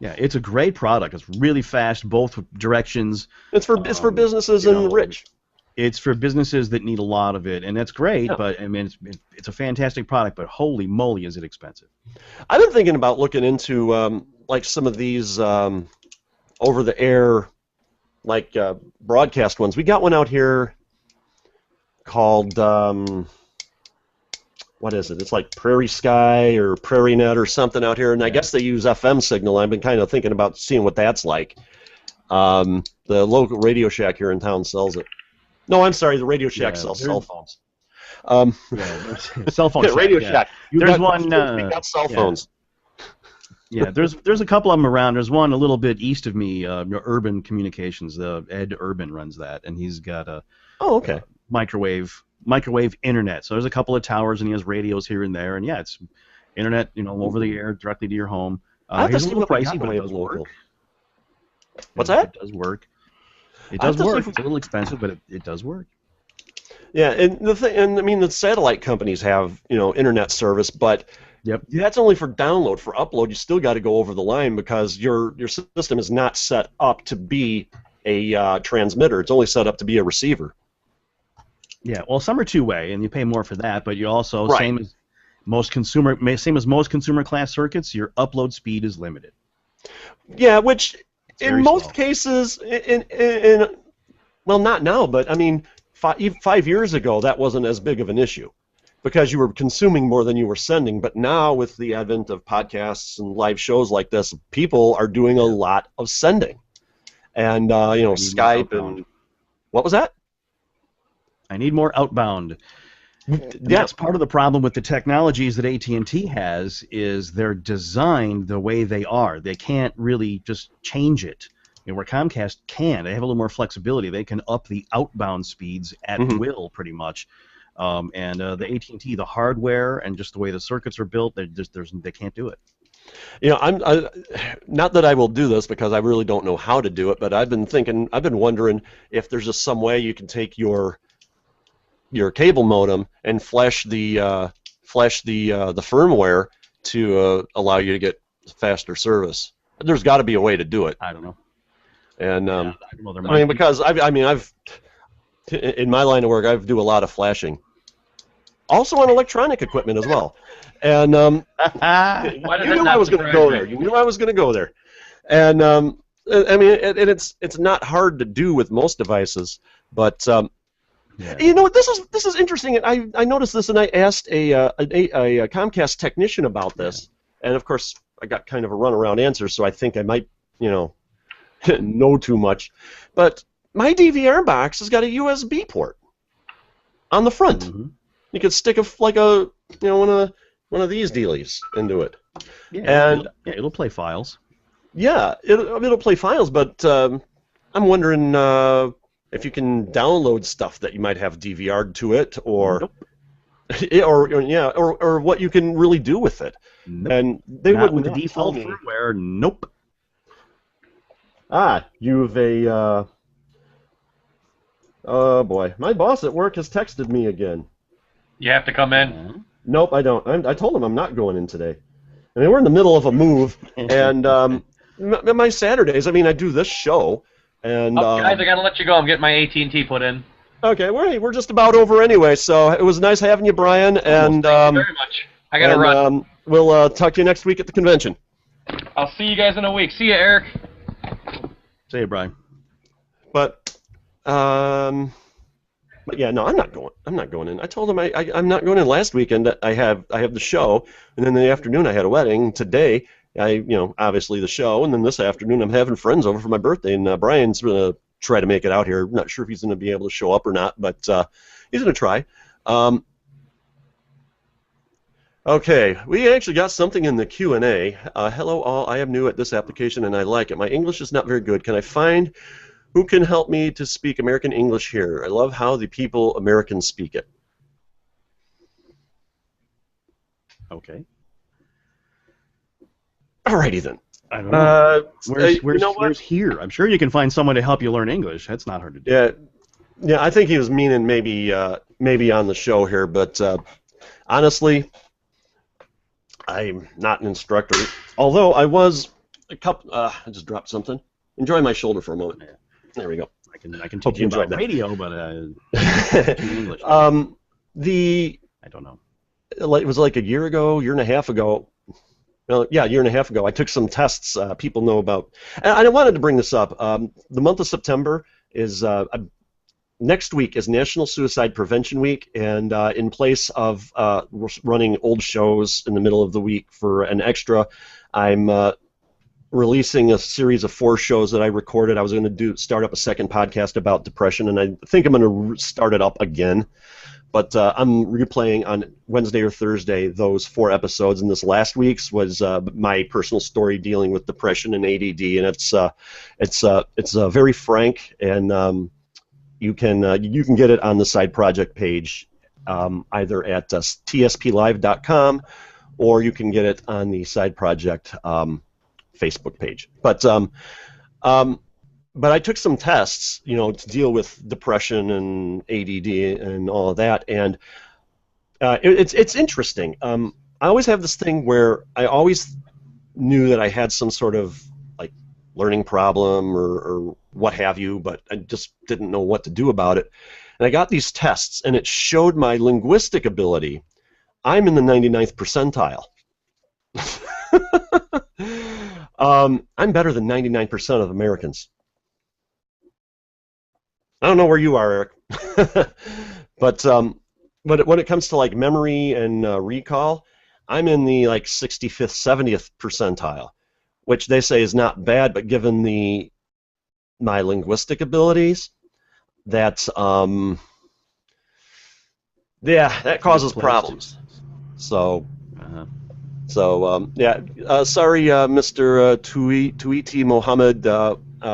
A: Yeah, it's a great product. It's really fast, both directions.
E: It's for businesses and rich.
A: It's for businesses that need a lot of it, and that's great. Yeah. But I mean, it's a fantastic product. But holy moly, is it expensive!
E: I've been thinking about looking into like some of these over-the-air broadcast ones. We got one out here called what is it? It's like Prairie Sky or Prairie Net or something out here, and I guess they use FM signal. I've been kind of thinking about seeing what that's like. The local Radio Shack here in town sells it. No, I'm sorry, the Radio Shack sells cell phones.
A: Cell phone
E: Radio Shack.
A: There's one.
E: We got cell phones.
A: Yeah, there's a couple of them around. There's one a little bit east of me, Urban Communications. Ed Urban runs that, and he's got a microwave internet. So there's a couple of towers, and he has radios here and there, and it's internet, over the air directly to your home. It's a little pricey, but it does work.
E: What's that?
A: It does work. It does work. It's a little expensive, but it does work.
E: Yeah, and the satellite companies have internet service, but that's only for download. For upload, you still got to go over the line because your system is not set up to be a transmitter. It's only set up to be a receiver.
A: Yeah, well, some are two-way, and you pay more for that, but you also same as most consumer class circuits, your upload speed is limited.
E: Yeah, which in most cases, well, not now, but I mean, 5 years ago, that wasn't as big of an issue because you were consuming more than you were sending. But now, with the advent of podcasts and live shows like this, people are doing a lot of sending, and Skype and what was that?
A: I need more outbound. That's part of the problem with the technologies that AT&T has is they're designed the way they are. They can't really just change it. Where Comcast can. They have a little more flexibility. They can up the outbound speeds at will, pretty much. And the AT&T, the hardware and just the way the circuits are built, they can't do it.
E: I'm not that I will do this because I really don't know how to do it, but I've been wondering if there's just some way you can take your cable modem and flash the firmware to allow you to get faster service. There's got to be a way to do it.
A: I don't know.
E: And I mean, because I've in my line of work, I do a lot of flashing. also on electronic equipment as well. And you knew I was going to go there. You knew I was going to go there. And I mean, it's not hard to do with most devices, but you know, this is interesting. And I noticed this, and I asked a Comcast technician about this, and of course I got kind of a runaround answer, so I think I might, you know too much. But my DVR box has got a USB port on the front. Mm-hmm. You could stick one of these dealies into it.
A: Yeah, and it'll play files.
E: Yeah, it'll play files, but I'm wondering if you can download stuff that you might have DVR'd to it, or or what you can really do with it.
A: Nope.
E: And they
A: Not
E: wouldn't
A: with the default firmware. Nope.
E: You've a oh boy, my boss at work has texted me again.
F: You have to come in.
E: Nope, I don't. I told him I'm not going in today. I mean, we're in the middle of a move, and my Saturdays. I mean, I do this show, and
F: guys, I gotta let you go. I'm getting my AT&T put in.
E: Okay, we're just about over anyway. So it was nice having you, Brian, and
F: thank you very much. I gotta run.
E: We'll talk to you next week at the convention.
F: I'll see you guys in a week. See you, Eric.
A: See you, Brian.
E: But yeah, no, I'm not going in. I told him I'm not going in last weekend. I have the show, and then in the afternoon I had a wedding. Today, obviously the show, and then this afternoon I'm having friends over for my birthday, and Brian's gonna try to make it out here. I'm not sure if he's gonna be able to show up or not, but he's gonna try. Okay, we actually got something in the Q&A. Hello all, I am new at this application and I like it. My English is not very good. Can I find who can help me to speak American English here? I love how the people Americans speak it.
A: Okay.
E: Alrighty then.
A: I don't know. Where's here? I'm sure you can find someone to help you learn English. That's not hard to do.
E: Yeah. I think he was meaning maybe on the show here, but honestly, I'm not an instructor. Although I was a couple. I just dropped something. Enjoy my shoulder for a moment.
A: Yeah.
E: There we go.
A: I can teach you about radio, but English.
E: I
A: don't know.
E: It was like a year and a half ago. Well, yeah, a year and a half ago. I took some tests. People know about. And I wanted to bring this up. The month of September is next week is National Suicide Prevention Week, and in place of running old shows in the middle of the week for an extra, I'm releasing a series of 4 shows that I recorded. I was going to start up a second podcast about depression, and I think I'm going to start it up again. But I'm replaying on Wednesday or Thursday those 4 episodes, and this last week's was my personal story dealing with depression and ADD, and it's very frank, and you can get it on the side project page, either at tsplive.com, or you can get it on the side project Facebook page. But I took some tests, to deal with depression and ADD and all of that, and it's interesting. I always have this thing where I always knew that I had some sort of learning problem or what have you, but I just didn't know what to do about it. And I got these tests, and it showed my linguistic ability. I'm in the 99th percentile. I'm better than 99% of Americans. I don't know where you are, Eric, but when it comes to memory and recall, I'm in the 65th, 70th percentile, which they say is not bad, but given my linguistic abilities, that causes problems. So. Sorry, Mr. Tuiti Mohammed.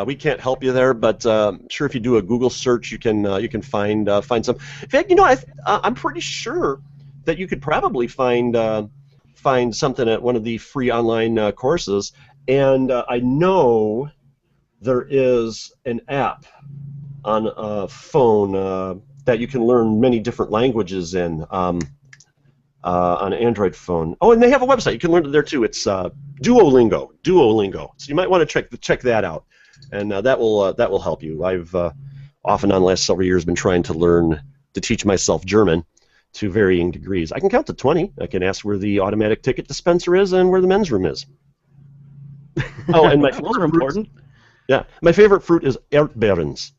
E: We can't help you there, but sure, if you do a Google search, you can find some. In fact, I'm pretty sure that you could probably find something at one of the free online courses, and I know there is an app on a phone that you can learn many different languages in. On an Android phone. Oh, and they have a website. You can learn it there too. It's Duolingo. So you might want to check that out, and that will help you. I've off and on the last several years been trying to teach myself German to varying degrees. I can count to 20. I can ask where the automatic ticket dispenser is and where the men's room is. Oh, and my
A: those are important.
E: Yeah, my favorite fruit is Erdbeeren,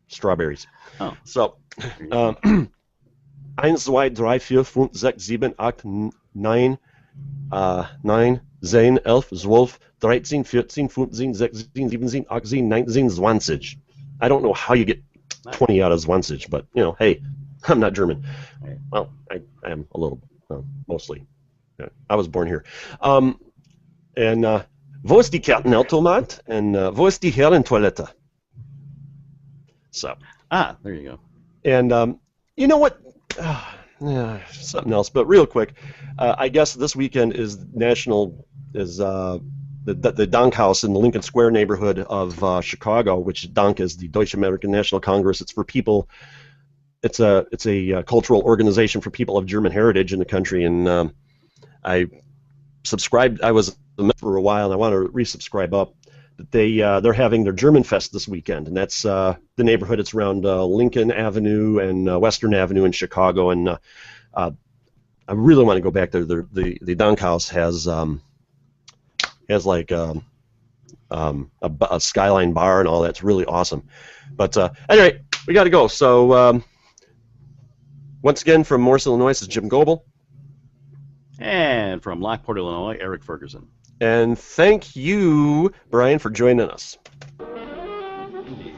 E: strawberries.
A: Oh.
E: So, 1, 2, 3, 4, 5, 6, 7, 8, 9, 9, 10, 11, 12, 13, 14, 15, 16, 17, 18, 19, 20. I don't know how you get 20 out of 20, but, you know, hey, I'm not German. Well, I am a little, mostly. Yeah, I was born here. And wo ist die Kartenautomat? And wo ist die Herrentoilette? So.
A: There you go.
E: And you know what? Something else, but real quick, I guess this weekend is the Dank House in the Lincoln Square neighborhood of Chicago, which Dank is the Deutsche American National Congress. It's for people. It's a cultural organization for people of German heritage in the country, and I subscribed. I was a member for a while, and I want to resubscribe up. But they're having their German Fest this weekend, and that's the neighborhood. It's around Lincoln Avenue and Western Avenue in Chicago, and I really want to go back there. The Dank House has like a skyline bar and all that. It's really awesome. But anyway, we got to go. So once again, from Morris, Illinois, this is Jim Goebel.
A: And from Lockport, Illinois, Eric Ferguson.
E: And thank you, Brian, for joining us.
A: Indeed.